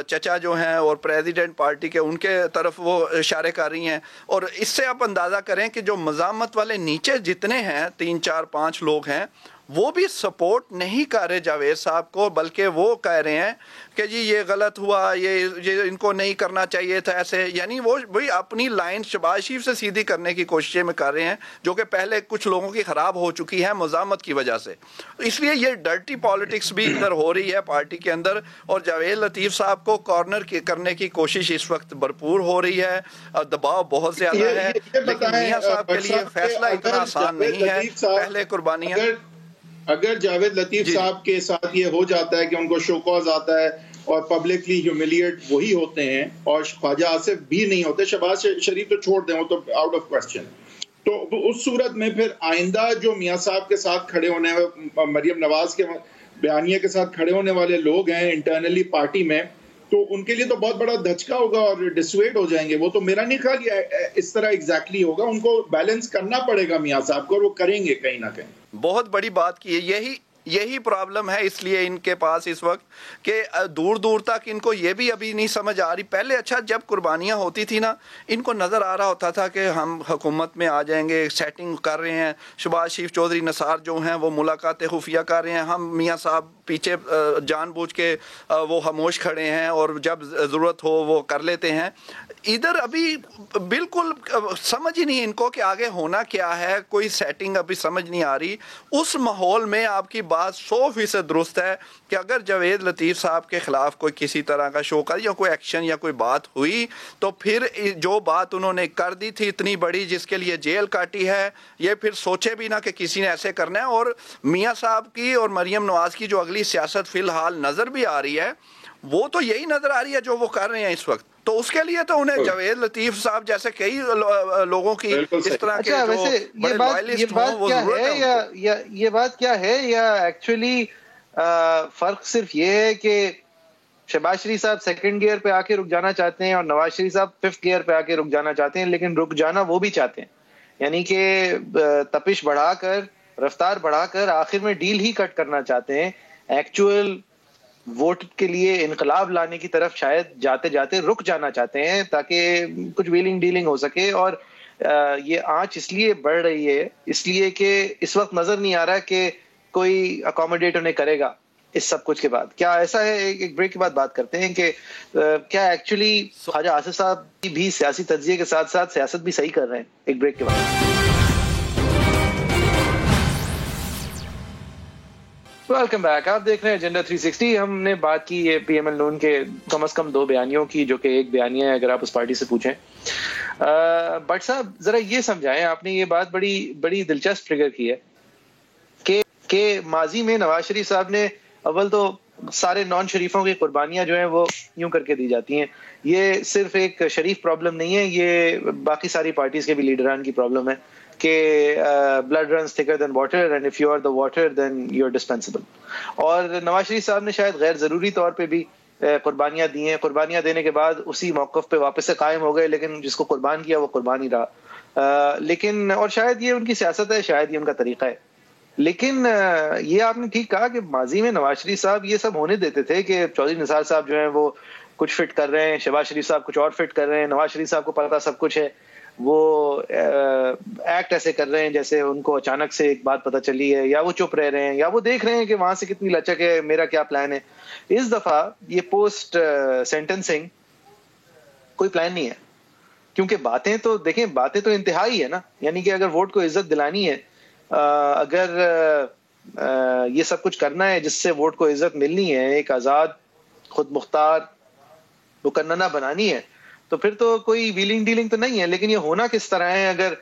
چچا جو ہیں اور پریزیڈنٹ پارٹی کے ان کے طرف وہ اشارے کر رہی ہیں. اور اس سے آپ اندازہ کریں کہ جو مزاحمت والے نیچے جتنے ہیں 3 4 5 لوگ ہیں وہ بھی سپورٹ نہیں کر رہے جاوید صاحب کو، بلکہ وہ کہہ رہے ہیں کہ جی یہ غلط ہوا، یہ ان کو نہیں کرنا چاہیے تھا ایسے. یعنی وہ بھی اپنی لائن شہباز شریف سے سیدھی کرنے کی کوششیں میں کر رہے ہیں، جو کہ پہلے کچھ لوگوں کی خراب ہو چکی ہے مزاحمت کی وجہ سے. اس لیے یہ ڈرٹی پالیٹکس بھی ادھر ہو رہی ہے پارٹی کے اندر، اور جاوید لطیف صاحب کو کارنر کرنے کی کوشش اس وقت بھرپور ہو رہی ہے. دباؤ بہت زیادہ ہے، لیکن میاں صاحب کے لیے فیصلہ اتنا آسان نہیں ہے. پہلے قربانیاں، اگر جاوید لطیف صاحب کے ساتھ یہ ہو جاتا ہے کہ ان کو شو کاز آتا ہے اور پبلکلی ہیوملیٹ وہی ہوتے ہیں اور خواجہ آصف بھی نہیں ہوتے، شہباز شریف تو چھوڑ دیں، وہ تو آؤٹ آف کوسچن، تو اس صورت میں پھر آئندہ جو میاں صاحب کے ساتھ کھڑے ہونے، مریم نواز کے بیانیے کے ساتھ کھڑے ہونے والے لوگ ہیں انٹرنلی پارٹی میں، تو ان کے لیے تو بہت بڑا دھچکا ہوگا اور ڈسویڈ ہو جائیں گے. وہ تو میرا نہیں خیال اس طرح ایگزیکٹلی ہوگا، ان کو بیلنس کرنا پڑے گا میاں صاحب کو، اور وہ کریں گے کہیں نہ کہیں. بہت بڑی بات کی ہے، یہی پرابلم ہے اس لیے ان کے پاس اس وقت کہ دور دور تک ان کو یہ بھی ابھی نہیں سمجھ آ رہی. پہلے اچھا جب قربانیاں ہوتی تھی نا، ان کو نظر آ رہا ہوتا تھا کہ ہم حکومت میں آ جائیں گے، سیٹنگ کر رہے ہیں، شہباز شریف چودھری نثار جو ہیں وہ ملاقاتیں خفیہ کر رہے ہیں، ہم میاں صاحب پیچھے جان بوجھ کے وہ خاموش کھڑے ہیں اور جب ضرورت ہو وہ کر لیتے ہیں. ادھر ابھی بالکل سمجھ ہی نہیں ان کو کہ آگے ہونا کیا ہے، کوئی سیٹنگ ابھی سمجھ نہیں آ رہی. اس ماحول میں آپ کی بات 100% درست ہے کہ اگر جاوید لطیف صاحب کے خلاف کوئی کسی طرح کا شوکا یا کوئی ایکشن یا کوئی بات ہوئی تو پھر جو بات انہوں نے کر دی تھی اتنی بڑی جس کے لیے جیل کاٹی ہے، یہ پھر سوچے بھی نہ کہ کسی نے ایسے کرنا ہے. اور میاں صاحب کی اور مریم نواز کی جو اگلی سیاست فی الحال نظر بھی آ رہی ہے وہ تو یہی نظر آ رہی ہے جو وہ کر رہے ہیں اس وقت. تو اس کے لیے تو انہیں جاوید لطیف صاحب جیسے کئی لوگوں کی اس طرح کے جو بڑے لائلسٹ ہوں وہ ضرورت ہے. یہ بات کیا ہے، یا ایکچولی فرق صرف یہ ہے کہ شہباز شریف صاحب 2nd گیئر پہ آ کے رک جانا چاہتے ہیں اور نواز شریف صاحب 5th گیئر پہ آ کے رک جانا چاہتے ہیں، لیکن رک جانا وہ بھی چاہتے ہیں، یعنی کہ تپش بڑھا کر، رفتار بڑھا کر آخر میں ڈیل ہی کٹ کرنا چاہتے ہیں. ایکچوئل ووٹ کے لیے انقلاب لانے کی طرف شاید جاتے جاتے رک جانا چاہتے ہیں تاکہ کچھ ویلنگ ڈیلنگ ہو سکے. اور یہ آنچ اس لیے بڑھ رہی ہے اس لیے کہ اس وقت نظر نہیں آ رہا کہ کوئی اکوموڈیٹ انہیں کرے گا. اس سب کچھ کے بعد کیا ایسا ہے؟ ایک بریک کے بعد بات کرتے ہیں کہ کیا ایکچولی خواجہ آصف صاحب بھی سیاسی تجزیے کے ساتھ ساتھ سیاست بھی صحیح کر رہے ہیں؟ ایک بریک کے بعد ویلکم بیک. آپ دیکھ رہے ہیں ایجنڈا 360. ہم نے بات کی ہے پی ایم ایل نون کے کم از کم 2 بیانیوں کی، جو کہ ایک بیانیہ ہے اگر آپ اس پارٹی سے پوچھیں. بٹ صاحب ذرا یہ سمجھائیں، آپ نے یہ بات بڑی دلچسپ ٹریگر کی ہے کہ ماضی میں نواز شریف صاحب نے اول تو سارے نان شریفوں کی قربانیاں جو ہیں وہ یوں کر کے دی جاتی ہیں. یہ صرف ایک شریف پرابلم نہیں ہے، یہ باقی ساری پارٹیز کے بھی لیڈران کی پرابلم ہے کہ blood runs thicker than water and if you are the water then you are dispensable. اور نواز شریف صاحب نے شاید غیر ضروری طور پہ بھی قربانیاں دی ہیں. قربانیاں دینے کے بعد اسی موقف پہ واپس سے قائم ہو گئے، لیکن جس کو قربان کیا وہ قربان ہی رہا. لیکن اور شاید یہ ان کی سیاست ہے، شاید یہ ان کا طریقہ ہے. لیکن یہ آپ نے ٹھیک کہا کہ ماضی میں نواز شریف صاحب یہ سب ہونے دیتے تھے کہ چودھری نثار صاحب جو ہیں وہ کچھ فٹ کر رہے ہیں، شہباز شریف صاحب کچھ اور فٹ کر رہے ہیں، نواز شریف صاحب کو پتا سب کچھ ہے، وہ ایکٹ ایسے کر رہے ہیں جیسے ان کو اچانک سے ایک بات پتہ چلی ہے، یا وہ چپ رہ رہے ہیں، یا وہ دیکھ رہے ہیں کہ وہاں سے کتنی لچک ہے، میرا کیا پلان ہے. اس دفعہ یہ پوسٹ سینٹنسنگ کوئی پلان نہیں ہے، کیونکہ باتیں تو دیکھیں، باتیں تو انتہائی ہے نا. یعنی کہ اگر ووٹ کو عزت دلانی ہے، اگر یہ سب کچھ کرنا ہے جس سے ووٹ کو عزت ملنی ہے، ایک آزاد خود مختار مقننہ بنانی ہے، تو پھر تو کوئی ویلنگ ڈیلنگ تو نہیں ہے. لیکن یہ ہونا کس طرح ہے؟ اگر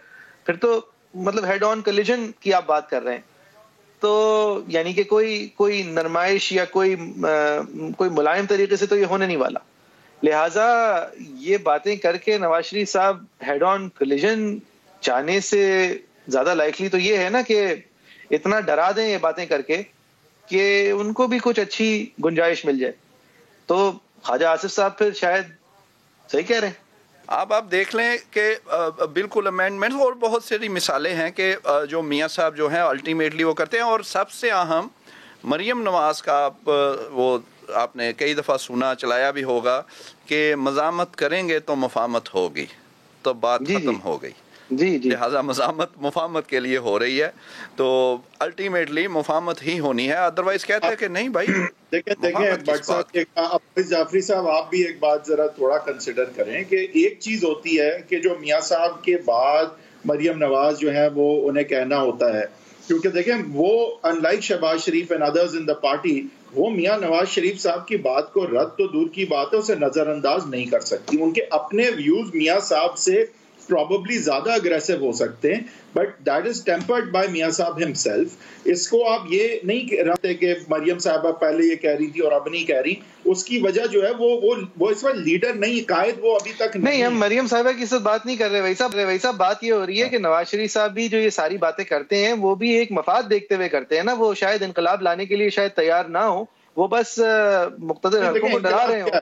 پھر تو مطلب ہیڈ آن کلیجن کی آپ بات کر رہے ہیں، تو یعنی کہ کوئی نرمائش یا کوئی ملائم طریقے سے تو یہ ہونے نہیں والا. لہٰذا یہ باتیں کر کے نواز شریف صاحب ہیڈ آن کلیجن چاہنے سے زیادہ لائکلی تو یہ ہے نا کہ اتنا ڈرا دیں یہ باتیں کر کے کہ ان کو بھی کچھ اچھی گنجائش مل جائے. تو خواجہ آصف صاحب پھر شاید صحیح کہہ رہے ہیں. آپ دیکھ لیں کہ بالکل امینڈمنٹ اور بہت ساری مثالیں ہیں کہ جو میاں صاحب جو ہیں الٹیمیٹلی وہ کرتے ہیں. اور سب سے اہم مریم نواز کا وہ آپ نے کئی دفعہ سنا چلایا بھی ہوگا کہ مزاحمت کریں گے تو مفاہمت ہوگی، تو بات ختم ہو گئی. لہٰذا مزاحمت مفاہمت کے لیے ہو رہی ہے، تو الٹیمیٹلی مفاہمت ہی ہونی ہے. ادروائز کہتے ہیں کہ نہیں بھائی. دیکھیں بٹ صاحب، جعفری صاحب آپ بھی ایک بات ذرا تھوڑا کنسیڈر کریں کہ ایک چیز ہوتی ہے کہ جو میاں صاحب کے بعد مریم نواز جو ہے وہ انہیں کہنا ہوتا ہے، کیونکہ دیکھیں وہ ان like Shahbaz Sharif and others in the party, وہ میاں نواز شریف صاحب کی بات کو رد تو دور کی بات ہے اسے نظر انداز نہیں کر سکتی. ان کے اپنے ویوز میاں صاحب سے probably زیادہ اگریسو ہو سکتے ہیں، but that is tempered by میاں صاحب ہمسیلف. اس کو آپ یہ نہیں رہتے کہ مریم صاحبہ پہلے یہ کہہ رہی تھی اور اب نہیں کہہ رہی. اس کی وجہ جو ہے وہ اس وقت لیڈر نہیں، قائد وہ ابھی تک نہیں. ہم مریم صاحبہ کی صرف بات نہیں کر رہے ویسا بات یہ ہو رہی ہے کہ نواز شریف صاحب بھی جو یہ ساری باتیں کرتے ہیں وہ بھی ایک مفاد دیکھتے ہوئے کرتے ہیں نا. وہ شاید انقلاب لانے کے لیے شاید تیار نہ ہو، وہ بس مقتدر حلقوں کو ڈرا رہے ہوں.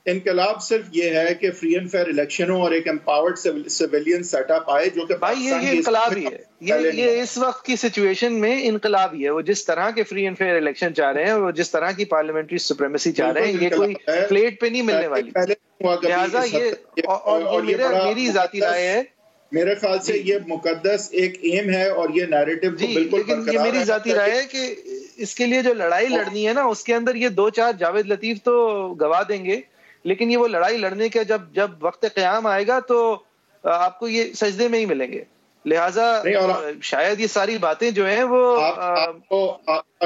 انقلاب صرف یہ ہے کہ فری اینڈ فیئر الیکشن ہو اور ایک امپاورڈ سیویلین سیٹ اپ آئے، جو کہ بھائی یہ انقلاب ہی ہے. یہ اس وقت کی سچویشن میں انقلاب ہی ہے. وہ جس طرح کے فری اینڈ فیئر الیکشن چاہ رہے ہیں، وہ جس طرح کی پارلیمنٹری سپریمیسی چاہ رہے ہیں، یہ کوئی پلیٹ پہ نہیں ملنے والی. لہٰذا یہ اور میری ذاتی رائے ہے، میرے خیال سے یہ مقدس ایک ایم ہے اور یہ نیریٹو کو بالکل. لیکن یہ میری ذاتی رائے ہے کہ اس کے لیے جو لڑائی لڑنی ہے نا، اس کے اندر یہ 2-4 جاوید لطیف تو گوا دیں گے، لیکن یہ وہ لڑائی لڑنے کا جب وقت قیام آئے گا تو آپ کو یہ سجدے میں ہی ملیں گے. لہٰذا شاید یہ ساری باتیں جو ہیں وہ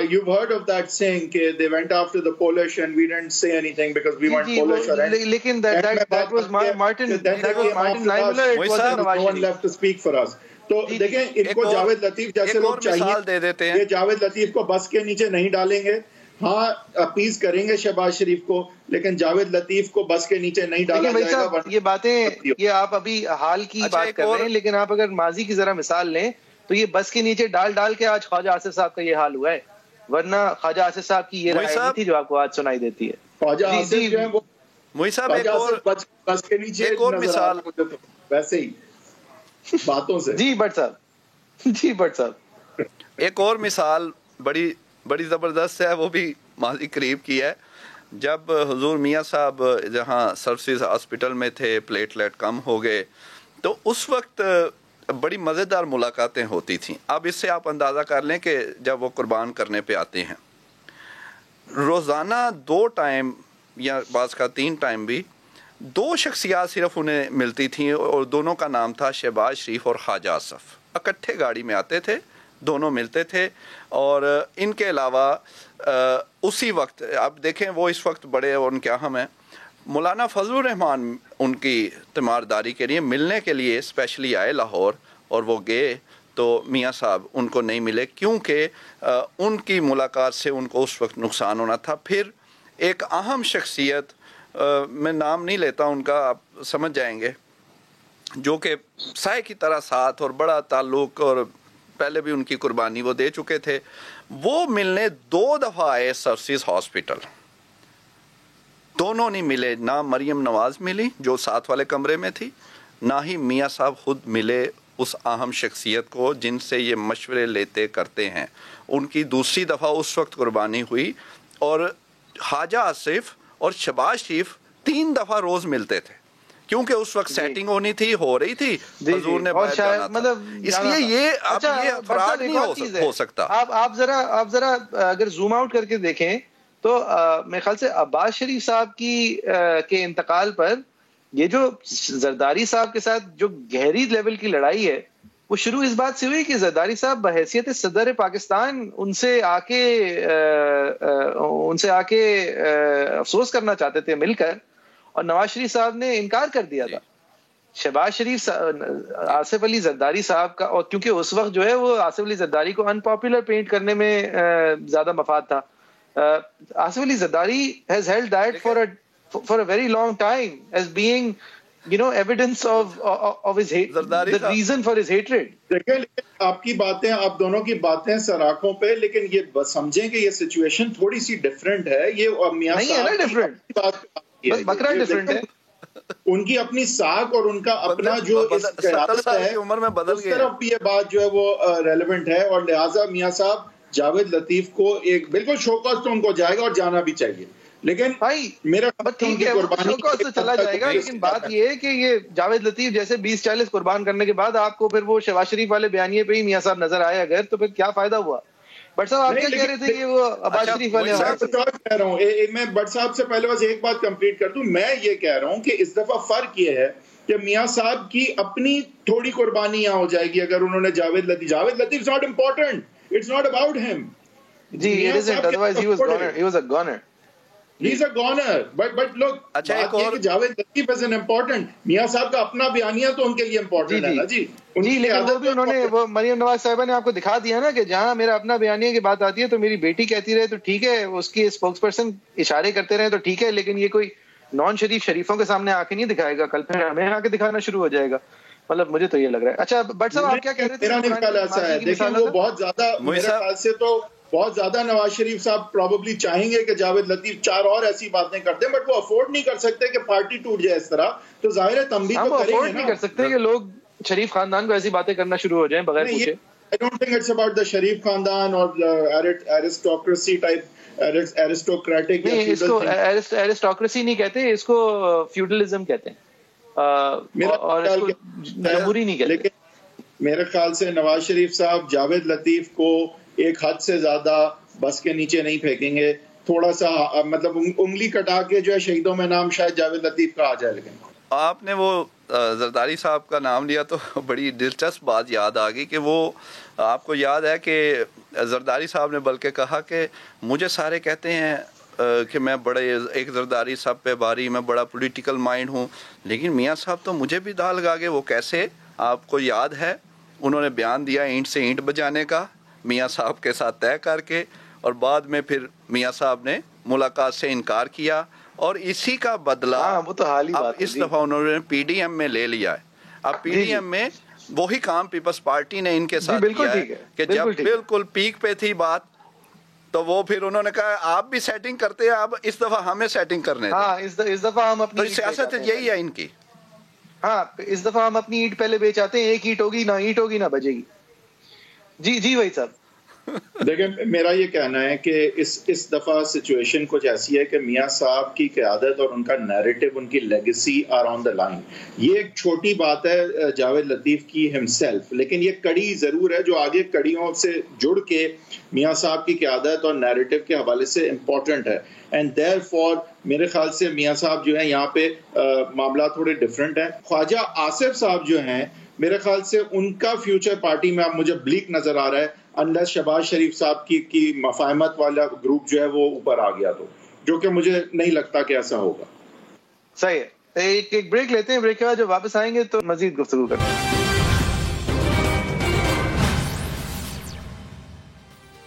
you've heard of that saying کہ they went after the Polish and we didn't say anything because we weren't Polish. لیکن that was Martin Niemöller. It wasn't no one left to speak for us. تو دیکھیں ان کو جاوید لطیف جیسے لوگ چاہیے، یہ جاوید لطیف کو بس کے نیچے نہیں ڈالیں گے. ہاں اپیز کریں گے شہباز شریف کو، لیکن جاوید لطیف کو بس کے نیچے نہیں ڈالا جائے گا. یہ باتیں یہ آپ ابھی حال کی بات کر رہے ہیں، لیکن آپ اگر ماضی کی ذرا مثال لیں تو یہ بس کے نیچے ڈال کے آج خواجہ آصف صاحب کا یہ حال ہوا ہے. ورنہ خواجہ آصف صاحب کی یہ رائے نہیں تھی جو آپ کو آج سنائی دیتی ہے. خواجہ آصف جو ہے وہ موئی صاحب بس کے نیچے ایک اور مثال ویسے ہی باتوں سے. جی بٹ صاحب ایک اور مثال بڑی زبردست ہے، وہ بھی ماضی قریب کی ہے. جب حضور میاں صاحب جہاں سروسز ہاسپٹل میں تھے، پلیٹلیٹ کم ہو گئے، تو اس وقت بڑی مزیدار ملاقاتیں ہوتی تھیں. اب اس سے آپ اندازہ کر لیں کہ جب وہ قربان کرنے پہ آتے ہیں روزانہ 2 ٹائم یا بعض کا 3 ٹائم بھی 2 شخصیات صرف انہیں ملتی تھیں اور دونوں کا نام تھا شہباز شریف اور خواجہ آصف. اکٹھے گاڑی میں آتے تھے, دونوں ملتے تھے. اور ان کے علاوہ اسی وقت آپ دیکھیں وہ اس وقت بڑے اور ان کے اہم ہیں. مولانا فضل الرحمان ان کی تیمارداری کے لیے ملنے کے لیے اسپیشلی آئے لاہور, اور وہ گئے تو میاں صاحب ان کو نہیں ملے کیونکہ ان کی ملاقات سے ان کو اس وقت نقصان ہونا تھا. پھر ایک اہم شخصیت, میں نام نہیں لیتا ان کا, آپ سمجھ جائیں گے, جو کہ سائے کی طرح ساتھ اور بڑا تعلق اور پہلے بھی ان کی قربانی وہ دے چکے تھے, وہ ملنے 2 دفعہ آئے سرسز ہاسپٹل. دونوں نہیں ملے, نہ مریم نواز ملی جو ساتھ والے کمرے میں تھی, نہ ہی میاں صاحب خود ملے اس اہم شخصیت کو جن سے یہ مشورے لیتے کرتے ہیں. ان کی دوسری دفعہ اس وقت قربانی ہوئی, اور خواجہ آصف اور شہباز شریف 3 دفعہ روز ملتے تھے کیونکہ اس وقت سیٹنگ ہونی تھی, ہو رہی تھی, حضور نے باہر جانا تھا. اس لیے یہ اب یہ افراد نہیں ہو سکتا. آپ ذرا اگر زوم آؤٹ کر کے دیکھیں تو میرے خیال سے عباس شریف صاحب کے انتقال پر یہ جو زرداری صاحب کے ساتھ جو گہری لیول کی لڑائی ہے وہ شروع اس بات سے ہوئی کہ زرداری صاحب بحیثیت صدر پاکستان ان سے آ کے افسوس کرنا چاہتے تھے مل کر, اور نواز شریف صاحب نے انکار کر دیا تھا. شہباز شریف آصف علی زرداری صاحب کا, اور کیونکہ اس وقت جو ہے وہ آصف علی زرداری کو ان پاپولر پینٹ کرنے میں زیادہ مفاد تھا. Asif Ali Zardari has held that for a very long time as being evidence of his hate, the reason for his hatred. دیکھیں آپ کی باتیں, آپ دونوں کی باتیں سراخوں پہ, لیکن یہ سمجھیں کہ یہ سچویشن تھوڑی سی ڈفرینٹ ہے. یہ میاں صاحب بکرا ڈفرینٹ ہے, ان کی اپنی ساکھ اور ان کا اپنا جو قیادت ہے اس طرف یہ بات جو ہے وہ ریلیونٹ ہے, اور لہٰذا میاں صاحب جاوید لطیف کو ایک بالکل شوکاس تو ان کو جائے گا اور جانا بھی چاہیے, لیکن میرا ٹھیک ہے شوکاس تو چلا جائے گا, لیکن بات یہ ہے کہ یہ جاوید لطیف جیسے 20-40 قربان کرنے کے بعد آپ کو پھر وہ شہباز شریف والے بیانیے پہ ہی میاں صاحب نظر آئے اگر, تو پھر کیا فائدہ ہوا؟ بٹ صاحب آپ کیا کہہ رہے تھے کہ وہ عباس شریف والے کہہ رہا ہوں, میں بٹ صاحب سے پہلے بس ایک بات کمپلیٹ کر دوں. میں یہ کہہ رہا ہوں کہ اس دفعہ فرق یہ ہے کہ میاں صاحب کی اپنی تھوڑی قربانی یہاں ہو جائے گی اگر انہوں نے جاوید لطیف not important, it's not about him. G it isn't, otherwise he was a goner. He's a goner, but look, بات یہ کہ جاوید لطیف is an important, میاں صاحب کا اپنا بیانیہ تو ان کے لیے امپورٹنٹ ہے نا. جی لیکن وہ بھی انہوں نے, وہ مریم نواز صاحبہ نے آپ کو دکھا دیا نا کہ جہاں میرا اپنا بیانیہ کی بات آتی ہے تو میری بیٹی کہتی رہے تو ٹھیک ہے, اس کی اسپوکس پرسن اشارے کرتے رہے تو ٹھیک ہے, لیکن یہ کوئی نان شریف شریفوں کے سامنے آ کے نہیں دکھائے گا, کل پھر ہمیں آ کے دکھانا شروع ہو جائے گا. مطلب مجھے تو یہ لگ رہا ہے. اچھا بٹ صاحب آپ کیا کہہ رہے تھے؟ میرا خیال ایسا ہے, دیکھیں وہ بہت زیادہ, میرے خیال سے تو بہت زیادہ نواز شریف صاحب پروبیبلی چاہیں گے کہ جاوید لطیف 4 اور ایسی باتیں کرتے ہیں, بٹ وہ افورڈ نہیں کر سکتے کہ پارٹی ٹوٹ جائے اس طرح. تو ظاہر ہے تنبیہ تو کریں گے نا. افورڈ نہیں کر سکتے کہ لوگ شریف خاندان کو ایسی باتیں کرنا شروع ہو جائیں بغیر پوچھے. I don't think it's about the شریف خاندان اور aristocracy type, aristocratic. نہیں, اس کو aristocracy نہیں کہتے, اس کو feudalism کہتے ہیں, اور اس کو جمہوری نہیں کہتے. لیکن میرے خیال سے نواز شریف صاحب جاوید لطیف کو ایک حد سے زیادہ بس کے نیچے نہیں پھینکیں گے. تھوڑا سا مطلب انگلی کٹا کے جو ہے شہیدوں میں نام شاید جاوید لطیف کا آ جائے. لیکن آپ نے وہ زرداری صاحب کا نام لیا تو بڑی دلچسپ بات یاد آ گئی کہ وہ آپ کو یاد ہے کہ زرداری صاحب نے بلکہ کہا کہ مجھے سارے کہتے ہیں کہ میں بڑے ایک زرداری صاحب پہ بھاری, میں بڑا پولیٹیکل مائنڈ ہوں, لیکن میاں صاحب تو مجھے بھی دال لگا گئے. وہ کیسے, آپ کو یاد ہے انہوں نے بیان دیا اینٹ سے اینٹ بجانے کا میاں صاحب کے ساتھ طے کر کے, اور بعد میں پھر میاں صاحب نے ملاقات سے انکار کیا, اور اسی کا بدلہ وہ تو حال ہی بات ہے. اس دفعہ انہوں نے پی ڈی ایم میں لے لیا ہے. اب پی ڈی ایم میں وہی کام پیپلز پارٹی نے ان کے ساتھ کیا ہے کہ جب بالکل پیک پہ تھی بات تو وہ پھر انہوں نے کہا آپ بھی سیٹنگ کرتے ہیں, اب اس دفعہ ہمیں سیٹنگ کرنے دیں. ہاں اس دفعہ ہم اپنی سیاست یہی ہے ان کی. ہاں اس دفعہ ہم اپنی اینٹ پہلے بیچ آتے ہیں, ایک اینٹ ہوگی نہ بجے گی. جی بھائی صاحب. دیکھیں میرا یہ کہنا ہے کہ اس دفعہ سچویشن کچھ ایسی ہے کہ میاں صاحب کی قیادت اور ان کا نیریٹو، ان کی legacy are on the line. یہ ایک چھوٹی بات ہے جاوید لطیف کی ہمسیلف، لیکن یہ کڑی ضرور ہے جو آگے کڑیوں سے جڑ کے میاں صاحب کی قیادت اور نیریٹو کے حوالے سے امپورٹنٹ ہے. اینڈ دیر فور میرے خیال سے میاں صاحب جو ہیں یہاں پہ معاملات تھوڑے ڈفرینٹ ہیں. خواجہ آصف صاحب جو ہیں میرے خیال سے ان کا فیوچر پارٹی میں اب مجھے بلیک نظر آ رہا ہے، انلیس شہباز شریف صاحب کی مفاہمت والا گروپ جو ہے وہ اوپر آ گیا، تو جو کہ مجھے نہیں لگتا کہ ایسا ہوگا. صحیح ہے. ایک بریک لیتے ہیں، بریک کے بعد جب واپس آئیں گے تو مزید گفتگو کرتے ہیں.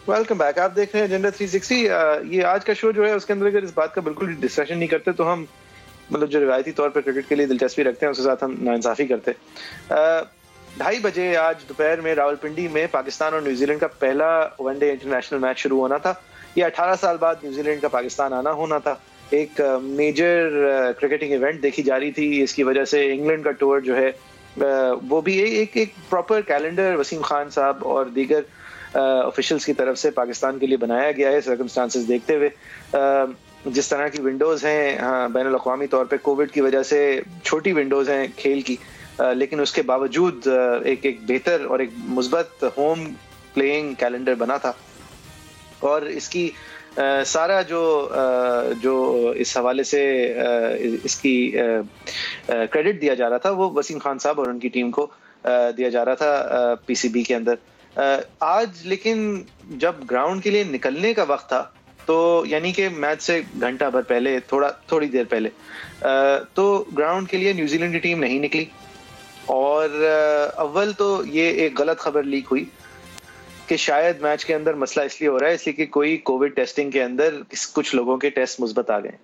Welcome back. آپ دیکھ رہے ہیں ایجنڈا 360. یہ آج کا شو جو ہے اس کے اندر اگر اس بات کا بالکل ڈسکشن نہیں کرتے تو ہم مطلب جو روایتی طور پر کرکٹ کے لیے دلچسپی رکھتے ہیں اس کے ساتھ ہم ناانصافی کرتے. 2:30 بجے آج دوپہر میں راولپنڈی میں پاکستان اور نیوزی لینڈ کا پہلا ون ڈے انٹرنیشنل میچ شروع ہونا تھا. یہ 18 سال بعد نیوزی لینڈ کا پاکستان آنا ہونا تھا. ایک میجر کرکٹنگ ایونٹ دیکھی جا رہی تھی. اس کی وجہ سے انگلینڈ کا ٹور جو ہے وہ بھی ایک پراپر کیلنڈر وسیم خان صاحب اور دیگر آفیشلز کی طرف سے پاکستان کے لیے بنایا گیا ہے سرکمسٹانسز دیکھتے ہوئے. جس طرح کی ونڈوز ہیں بین الاقوامی طور پہ کووڈ کی وجہ سے چھوٹی ونڈوز ہیں کھیل کی، لیکن اس کے باوجود ایک بہتر اور ایک مثبت ہوم پلےئنگ کیلنڈر بنا تھا. اور اس کی سارا جو اس حوالے سے اس کی کریڈٹ دیا جا رہا تھا وہ وسیم خان صاحب اور ان کی ٹیم کو دیا جا رہا تھا پی سی بی کے اندر. آج لیکن جب گراؤنڈ کے لیے نکلنے کا وقت تھا تو یعنی کہ میچ سے گھنٹہ بھر پہلے تھوڑی دیر پہلے تو گراؤنڈ کے لیے نیوزی لینڈ کی ٹیم نہیں نکلی. اور اول تو یہ ایک غلط خبر لیک ہوئی کہ شاید میچ کے اندر مسئلہ اس لیے ہو رہا ہے اس لیے کہ کوئی کووڈ ٹیسٹنگ کے اندر کچھ لوگوں کے ٹیسٹ مثبت آ گئے.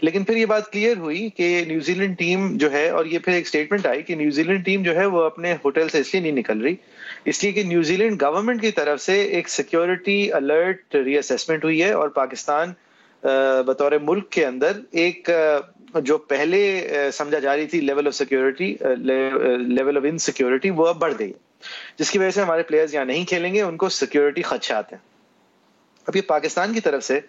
لیکن پھر یہ بات کلیئر ہوئی کہ نیوزی لینڈ ٹیم جو ہے، اور یہ پھر ایک سٹیٹمنٹ آئی کہ نیوزی لینڈ ٹیم جو ہے وہ اپنے ہوٹل سے اس لیے نہیں نکل رہی اس لیے کہ نیوزی لینڈ گورنمنٹ کی طرف سے ایک سیکیورٹی الرٹ ری اسیسمنٹ ہوئی ہے اور پاکستان بطور ملک کے اندر ایک جو پہلے سمجھا جا رہی تھی level of security, level of insecurity, وہ اب بڑھ گئی جس کی وجہ سے ہمارے پلیئرز یہاں نہیں کھیلیں گے، ان کو سیکیورٹی خدشات ہیں. اب یہ پاکستان کی طرف سے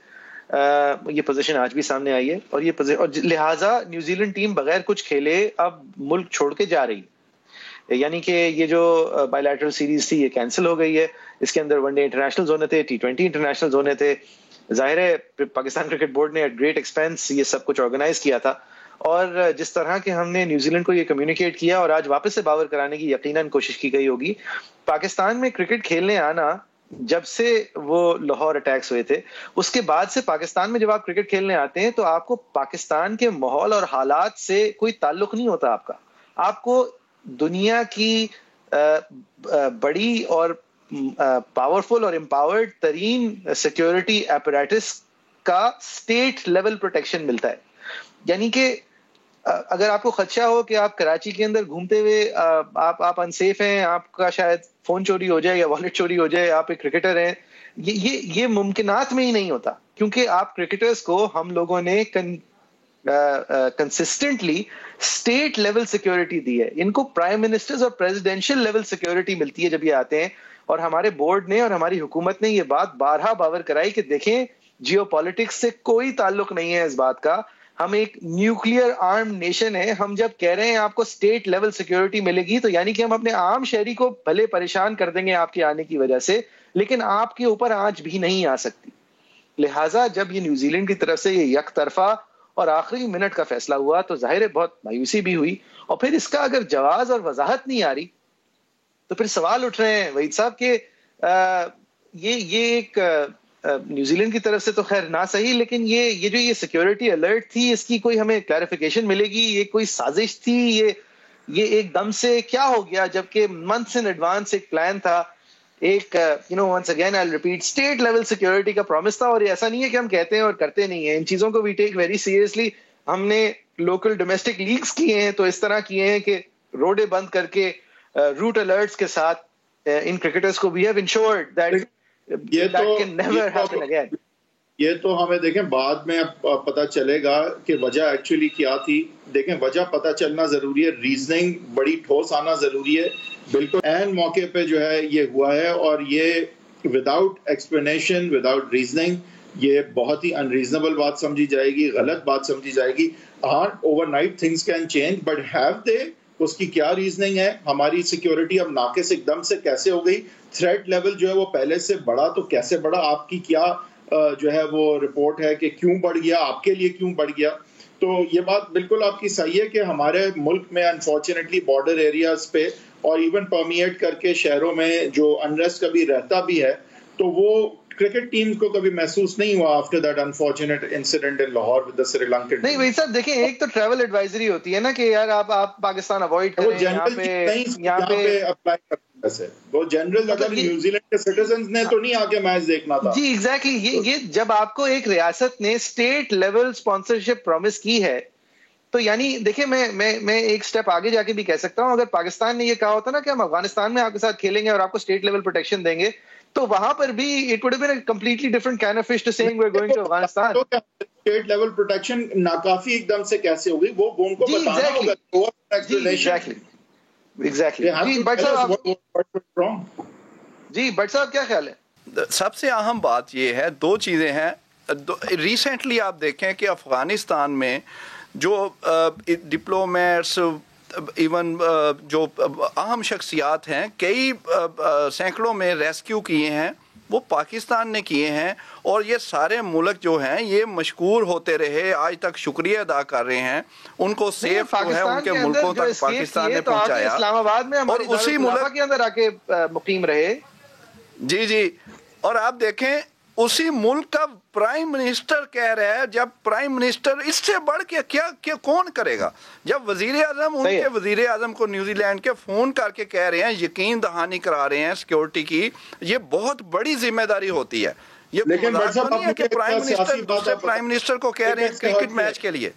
یہ پوزیشن آج بھی سامنے آئی ہے اور یہ اور لہٰذا نیوزی لینڈ ٹیم بغیر کچھ کھیلے اب ملک چھوڑ کے جا رہی ہے. یعنی کہ یہ جو بائی لیٹرل سیریز تھی یہ کینسل ہو گئی ہے. اس کے اندر ون ڈے انٹرنیشنل ہونے تھے، T20 انٹرنیشنل ہونے تھے. ظاہر ہے پاکستان کرکٹ بورڈ نے ایٹ گریٹ ایکسپینس یہ سب کچھ آرگنائز کیا تھا اور جس طرح کہ ہم نے نیوزی لینڈ کو یہ کمیونیکیٹ کیا اور آج واپس سے باور کرانے کی یقیناً کوشش کی گئی ہوگی. پاکستان میں کرکٹ کھیلنے آنا جب سے وہ لاہور اٹیکس ہوئے تھے اس کے بعد سے پاکستان میں جب آپ کرکٹ کھیلنے آتے ہیں تو آپ کو پاکستان کے ماحول اور حالات سے کوئی تعلق نہیں ہوتا. آپ کو دنیا کی بڑی اور پاورفل اور امپاورڈ ترین سیکیورٹی ایپریٹس کا اسٹیٹ لیول پروٹیکشن ملتا ہے. یعنی کہ اگر آپ کو خدشہ ہو کہ آپ کراچی کے اندر گھومتے ہوئے آپ انسیف ہیں، آپ کا شاید فون چوری ہو جائے یا والیٹ چوری ہو جائے، آپ ایک کرکٹر ہیں، یہ ممکنات میں ہی نہیں ہوتا کیونکہ آپ کرکٹرز کو ہم لوگوں نے کنسسٹنٹلی اسٹیٹ لیول سیکیورٹی دی ہے. ان کو پرائم منسٹرز اور پریزیڈینشل لیول سیکیورٹی ملتی ہے جب یہ آتے ہیں. اور ہمارے بورڈ نے اور ہماری حکومت نے یہ بات بارہا باور کرائی کہ دیکھیں جیو پالیٹکس سے کوئی تعلق نہیں ہے اس بات کا. ہم ایک نیوکلیئر آرم نیشن ہے. ہم جب کہہ رہے ہیں آپ کو اسٹیٹ لیول سیکیورٹی ملے گی تو یعنی کہ ہم اپنے عام شہری کو بھلے پریشان کر دیں گے آپ کے آنے کی وجہ سے، لیکن آپ کے اوپر آنچ بھی نہیں آ سکتی. لہٰذا جب یہ نیوزی لینڈ کی طرف سے یہ یک طرفہ اور آخری منٹ کا فیصلہ ہوا تو ظاہر ہے بہت مایوسی بھی ہوئی. اور پھر اس کا اگر جواز اور وضاحت نہیں آ رہی تو پھر سوال اٹھ رہے ہیں وحید صاحب کہ یہ ایک نیوزی لینڈ کی طرف سے تو خیر نہ صحیح، لیکن یہ جو یہ سیکیورٹی الرٹ تھی اس کی کوئی ہمیں کلیریفیکیشن ملے گی؟ یہ کوئی سازش تھی؟ یہ ایک دم سے کیا ہو گیا جبکہ منتھس ان ایڈوانس ایک پلان تھا، ایک once again I repeat state level security کا پرومس تھا. اور یہ ایسا نہیں ہے کہ ہم کہتے ہیں اور کرتے نہیں ہیں، ان چیزوں کو وی ٹیک ویری سیریسلی. ہم نے لوکل ڈومیسٹک لیگز کیے ہیں تو اس طرح کیے ہیں کہ روڈیں بند کر کے روٹ الرٹس کے ساتھ ان کرکٹرز کو we have ensured that that can never happen again. یہ تو ہمیں دیکھیں بعد میں پتہ چلے گا کہ وجہ ایکچولی کیا تھی. دیکھیں وجہ پتہ چلنا ضروری ہے، ریزننگ بڑی ٹھوس آنا ضروری ہے. بالکل عین موقع پہ جو ہے یہ ہوا ہے اور یہ وداؤٹ ایکسپلینیشن, وداؤٹ ریزننگ, یہ بہت ہی انریزنیبل بات سمجھی جائے گی, غلط بات سمجھی جائے گی. ہاں overnight things can change, but have they, اس کی کیا ریزننگ ہے؟ ہماری سیکیورٹی اب ناقص ایک دم سے کیسے ہو گئی؟ تھریٹ لیول جو ہے وہ پہلے سے بڑھا تو کیسے بڑھا؟ آپ کی کیا جو ہے وہ رپورٹ ہے کہ کیوں بڑھ گیا, آپ کے لیے کیوں بڑھ گیا؟ تو یہ بات بالکل آپ کی صحیح ہے کہ ہمارے ملک میں انفارچونیٹلی بارڈر ایریاز پہ اور ایون پرمیٹ کر کے شہروں میں جو انریسٹ کبھی رہتا بھی ہے, تو وہ کرکٹ ٹیم کو کبھی محسوس نہیں ہوا after that unfortunate incident in Lahore with the Sri Lankan. نہیں بھائی صاحب دیکھیں, ایک تو ٹریول ایڈوائزری ہوتی ہے نا کہ یار آپ پاکستان اوائڈ کریں, یہاں پہ اپلائی کرتے ہیں. وہ جنرل اگر نیوزی لینڈ کے سٹیزنز نے تو نہیں آ کے میچ دیکھنا تھا. جی ایگزیکٹلی, یہ جب آپ کو ایک ریاست نے اسٹیٹ لیول اسپانسرشپ پرومس کی ہے تو یعنی دیکھیں میں ایک سٹیپ آگے جا کے بھی کہہ سکتا ہوں, اگر پاکستان نے یہ کہا ہوتا نا کہ ہم افغانستان میں آپ کے ساتھ کھیلیں گے اور آپ کو اسٹیٹ لیول پروٹیکشن دیں گے, تو وہاں پر بھی it would have been a completely different kind of fish to seeing we are going to Afghanistan. State level protection ناکافی ایک دم سے کیسے ہو گئی, وہ ان کو بتانا ہوگا. جی بٹ صاحب کیا خیال ہے؟ سب سے اہم بات یہ ہے, دو چیزیں ہیں. ریسنٹلی آپ دیکھیں کہ افغانستان میں جو ڈپلومیٹس, ایون جو اہم شخصیات ہیں, کئی سینکڑوں میں ریسکیو کیے ہیں, وہ پاکستان نے کیے ہیں. اور یہ سارے ملک جو ہیں یہ مشکور ہوتے رہے, آج تک شکریہ ادا کر رہے ہیں ان کو سیف جو ہے ان کے ملکوں تک پاکستان نے پہنچایا, اسلام آباد میں اور اسی ملک کے اندر آ کے مقیم رہے. جی اور آپ دیکھیں اسی ملک کا پرائم منسٹر کہہ رہا ہے, جب پرائم منسٹر اس سے بڑھ کے کیا کون کرے گا, جب وزیر اعظم ان کے وزیر اعظم کو نیوزی لینڈ کے فون کر کے کہہ رہے ہیں, یقین دہانی کرا رہے ہیں سیکیورٹی کی, یہ بہت بڑی ذمہ داری ہوتی ہے. یہ نہیں ہے کہ پرائم منسٹر دوسرے پرائم منسٹر کو کہہ رہے ہیں کرکٹ میچ کے لیے,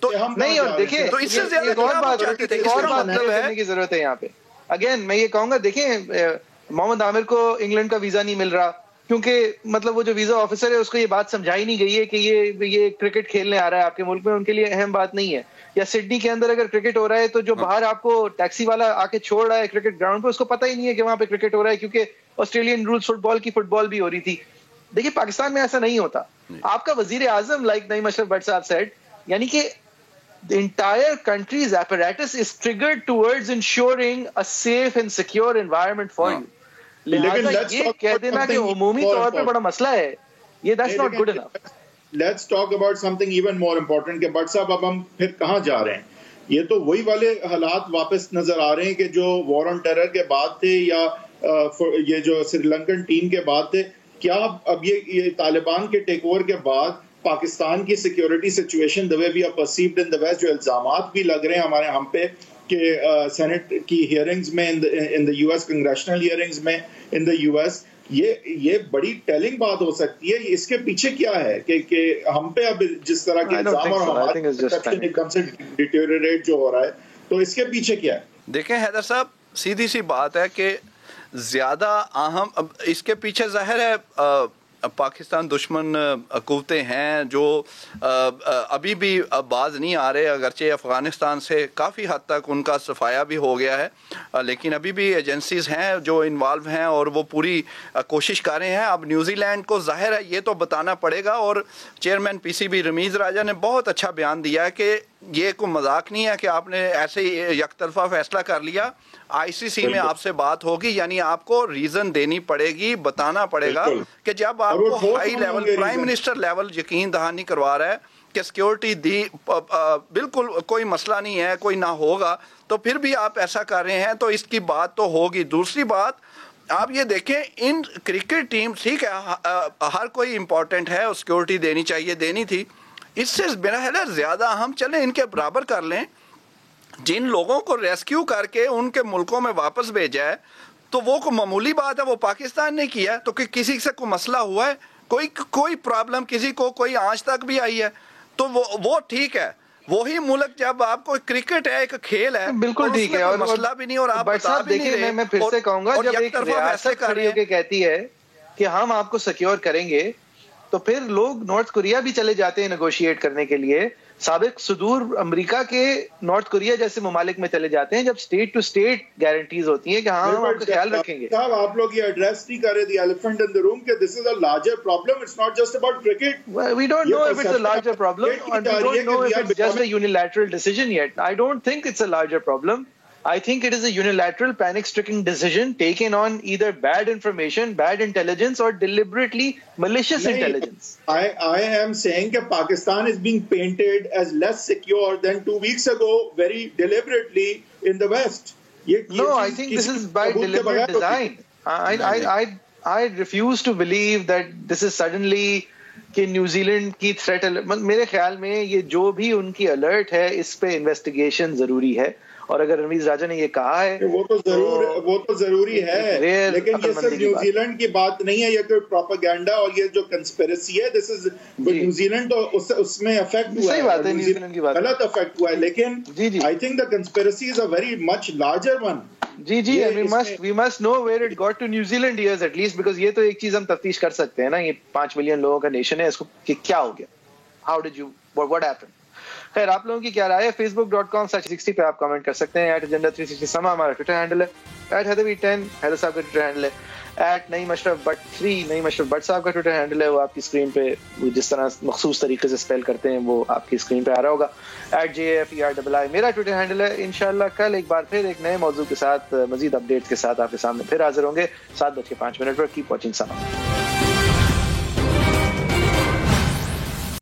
تو نہیں. اور دیکھیں تو اس سے زیادہ ایک اور بات کرنے کی ضرورت ہے یہاں پہ. اگین میں یہ کہوں گا, دیکھیں محمد عامر کو انگلینڈ کا ویزا نہیں مل رہا کیونکہ مطلب وہ جو ویزا آفیسر ہے اس کو یہ بات سمجھائی نہیں گئی ہے کہ یہ کرکٹ کھیلنے آ رہا ہے آپ کے ملک میں, ان کے لیے اہم بات نہیں ہے. یا سڈنی کے اندر اگر کرکٹ ہو رہا ہے تو جو باہر آپ کو ٹیکسی والا آ کے چھوڑ رہا ہے کرکٹ گراؤنڈ پہ, اس کو پتہ ہی نہیں ہے کہ وہاں پہ کرکٹ ہو رہا ہے, کیونکہ آسٹریلین رولز فٹ بال بھی ہو رہی تھی. دیکھیے پاکستان میں ایسا نہیں ہوتا. آپ کا وزیر اعظم لائک نعیم اشرف بٹ صاحب سیڈ, یعنی کہ the entire country's apparatus is triggered towards ensuring a safe and secure environment for you. لہٰذا یہ کہہ دینا کہ عمومی طور پہ بڑا مسئلہ ہے, یہ that's not good enough. Let's talk about something even more important کہ بٹ صاحب اب ہم پھر کہاں جا رہے ہیں. یہ تو وہی والے حالات واپس نظر آ رہے ہیں کہ جو وار آن ٹیرر کے بعد تھے یا یہ جو سری لنکن ٹیم کے بعد تھے. کیا اب یہ طالبان کے ٹیک اوور کے بعد پاکستان کی security situation the way we are perceived in the West, جو الزامات بھی لگ رہے ہیں ہم پہ کہ سینٹ کی ہیئرنگز میں ان دا یو ایس, کنگریشنل ہیئرنگز میں ان دا یو ایس, یہ بڑی ٹیلنگ بات ہو سکتی ہے. اس کے پیچھے کیا ہے کہ ہم پہ اب جس طرح کے الزام اور ہمارے پرسپشن ایک دم سے ڈیٹیریٹ جو ہو رہا ہے, تو اس کے پیچھے کیا ہے؟ دیکھیں حیدر صاحب, سیدھی سی بات ہے کہ زیادہ اہم اس کے پیچھے ظاہر ہے پاکستان دشمن قوتیں ہیں جو ابھی بھی باز نہیں آ رہے, اگرچہ افغانستان سے کافی حد تک ان کا صفایا بھی ہو گیا ہے, لیکن ابھی بھی ایجنسیز ہیں جو انوالو ہیں اور وہ پوری کوشش کر رہے ہیں. اب نیوزی لینڈ کو ظاہر ہے یہ تو بتانا پڑے گا, اور chairman P C B Rameez Raja نے بہت اچھا بیان دیا ہے کہ یہ کوئی مذاق نہیں ہے کہ آپ نے ایسے ہی یک طرفہ فیصلہ کر لیا. آئی سی سی میں آپ سے بات ہوگی, یعنی آپ کو ریزن دینی پڑے گی, بتانا پڑے گا کہ جب آپ کو high level prime minister level یقین دہانی کروا رہا ہے کہ سیکیورٹی دی بالکل کوئی مسئلہ نہیں ہے, کوئی نہ ہوگا, تو پھر بھی آپ ایسا کر رہے ہیں, تو اس کی بات تو ہوگی. دوسری بات آپ یہ دیکھیں, ان کرکٹ ٹیم ٹھیک ہے ہر کوئی امپورٹنٹ ہے, سیکیورٹی دینی چاہیے, دینی تھی, اس سے میرا خیال ہے زیادہ ہم چلیں ان کے برابر کر لیں. جن لوگوں کو ریسکیو کر کے ان کے ملکوں میں واپس بھیجا ہے تو وہ کوئی معمولی بات ہے, وہ پاکستان نے کیا ہے, تو کہ کسی سے کوئی مسئلہ ہوا ہے, کوئی پرابلم کسی کو کوئی آج تک بھی آئی ہے, تو وہ ٹھیک ہے. وہی ملک جب آپ کو کرکٹ ہے, ایک کھیل ہے, بالکل ٹھیک ہے, اور مسئلہ بھی نہیں, اور آپ بتا بھی نہیں رہے. میں پھر سے کہوں گا, جب ایک ریاست کھڑی ہو کے کہتی ہے کہ ہم آپ کو سیکیور کریں گے, تو پھر لوگ نارتھ کوریا بھی چلے جاتے ہیں نیگوشیٹ کرنے کے لیے, سابق صدور امریکہ کے نارتھ کوریا جیسے ممالک میں چلے جاتے ہیں جب اسٹیٹ ٹو اسٹیٹ گارنٹیز ہوتی ہیں کہ ہاں ہم آپ کا خیال رکھیں گے. صاحب آپ لوگ یہ ایڈریس نہیں کر رہے دی ایلیفنٹ ان دی روم کہ this is a larger problem, it's not just about cricket. We don't know if it's a larger problem and we don't know if it's just a unilateral decision yet. I don't think it's a larger problem. I think it is a unilateral panic-stricken decision taken on either bad information, bad intelligence or deliberately malicious intelligence. I am saying that Pakistan is being painted as less secure than 2 weeks ago very deliberately in the West. No, I think this is by deliberate design. I refuse to believe that this is suddenly کہ New Zealand کی threat. میرے خیال میں یہ جو بھی ان کی alert ہے اس پہ انویسٹیگیشن ضروری ہے, اور اگر رمیز راجا نے یہ کہا ہے وہ تو ضروری ہے, لیکن یہ صرف نیوزی لینڈ کی بات نہیں ہے, یہ کوئی پروپیگنڈا اور یہ جو کنسپیریسی ہے دس از نیوزی لینڈ تو اس میں افیکٹ ہوا ہے. صحیح بات ہے, نیوزی لینڈ کی بات غلط افیکٹ ہوا ہے, لیکن I think the conspiracy is a very much larger one. جی we must know where it got to New Zealand years at least, because یہ تو ایک چیز ہم تفتیش کر سکتے ہیں نا, یہ 5 ملین لوگوں کا نیشن ہے, اس کو کیا ہو گیا, how did you what happened. خیر آپ لوگوں کی کیا رائے ہے؟ facebook.com/60 پہ آپ کمنٹ کر سکتے ہیں. @agenda360 سما ہمارا ٹویٹر ہینڈل ہے, @Hadavi10 حیدر صاحب کا ٹویٹر ہینڈل ہے, @نعیم اشرف بٹ صاحب کا ٹویٹر ہینڈل ہے, وہ آپ کی اسکرین پہ جس طرح مخصوص طریقے سے اسپیل کرتے ہیں وہ آپ کی اسکرین پہ آ رہا ہوگا. @JAFERII میرا ٹویٹر ہینڈل ہے. انشاءاللہ کل ایک بار پھر ایک نئے موضوع کے ساتھ مزید اپڈیٹ کے ساتھ آپ کے سامنے پھر حاضر ہوں گے 7:05 پر. کیپ واچنگ سما.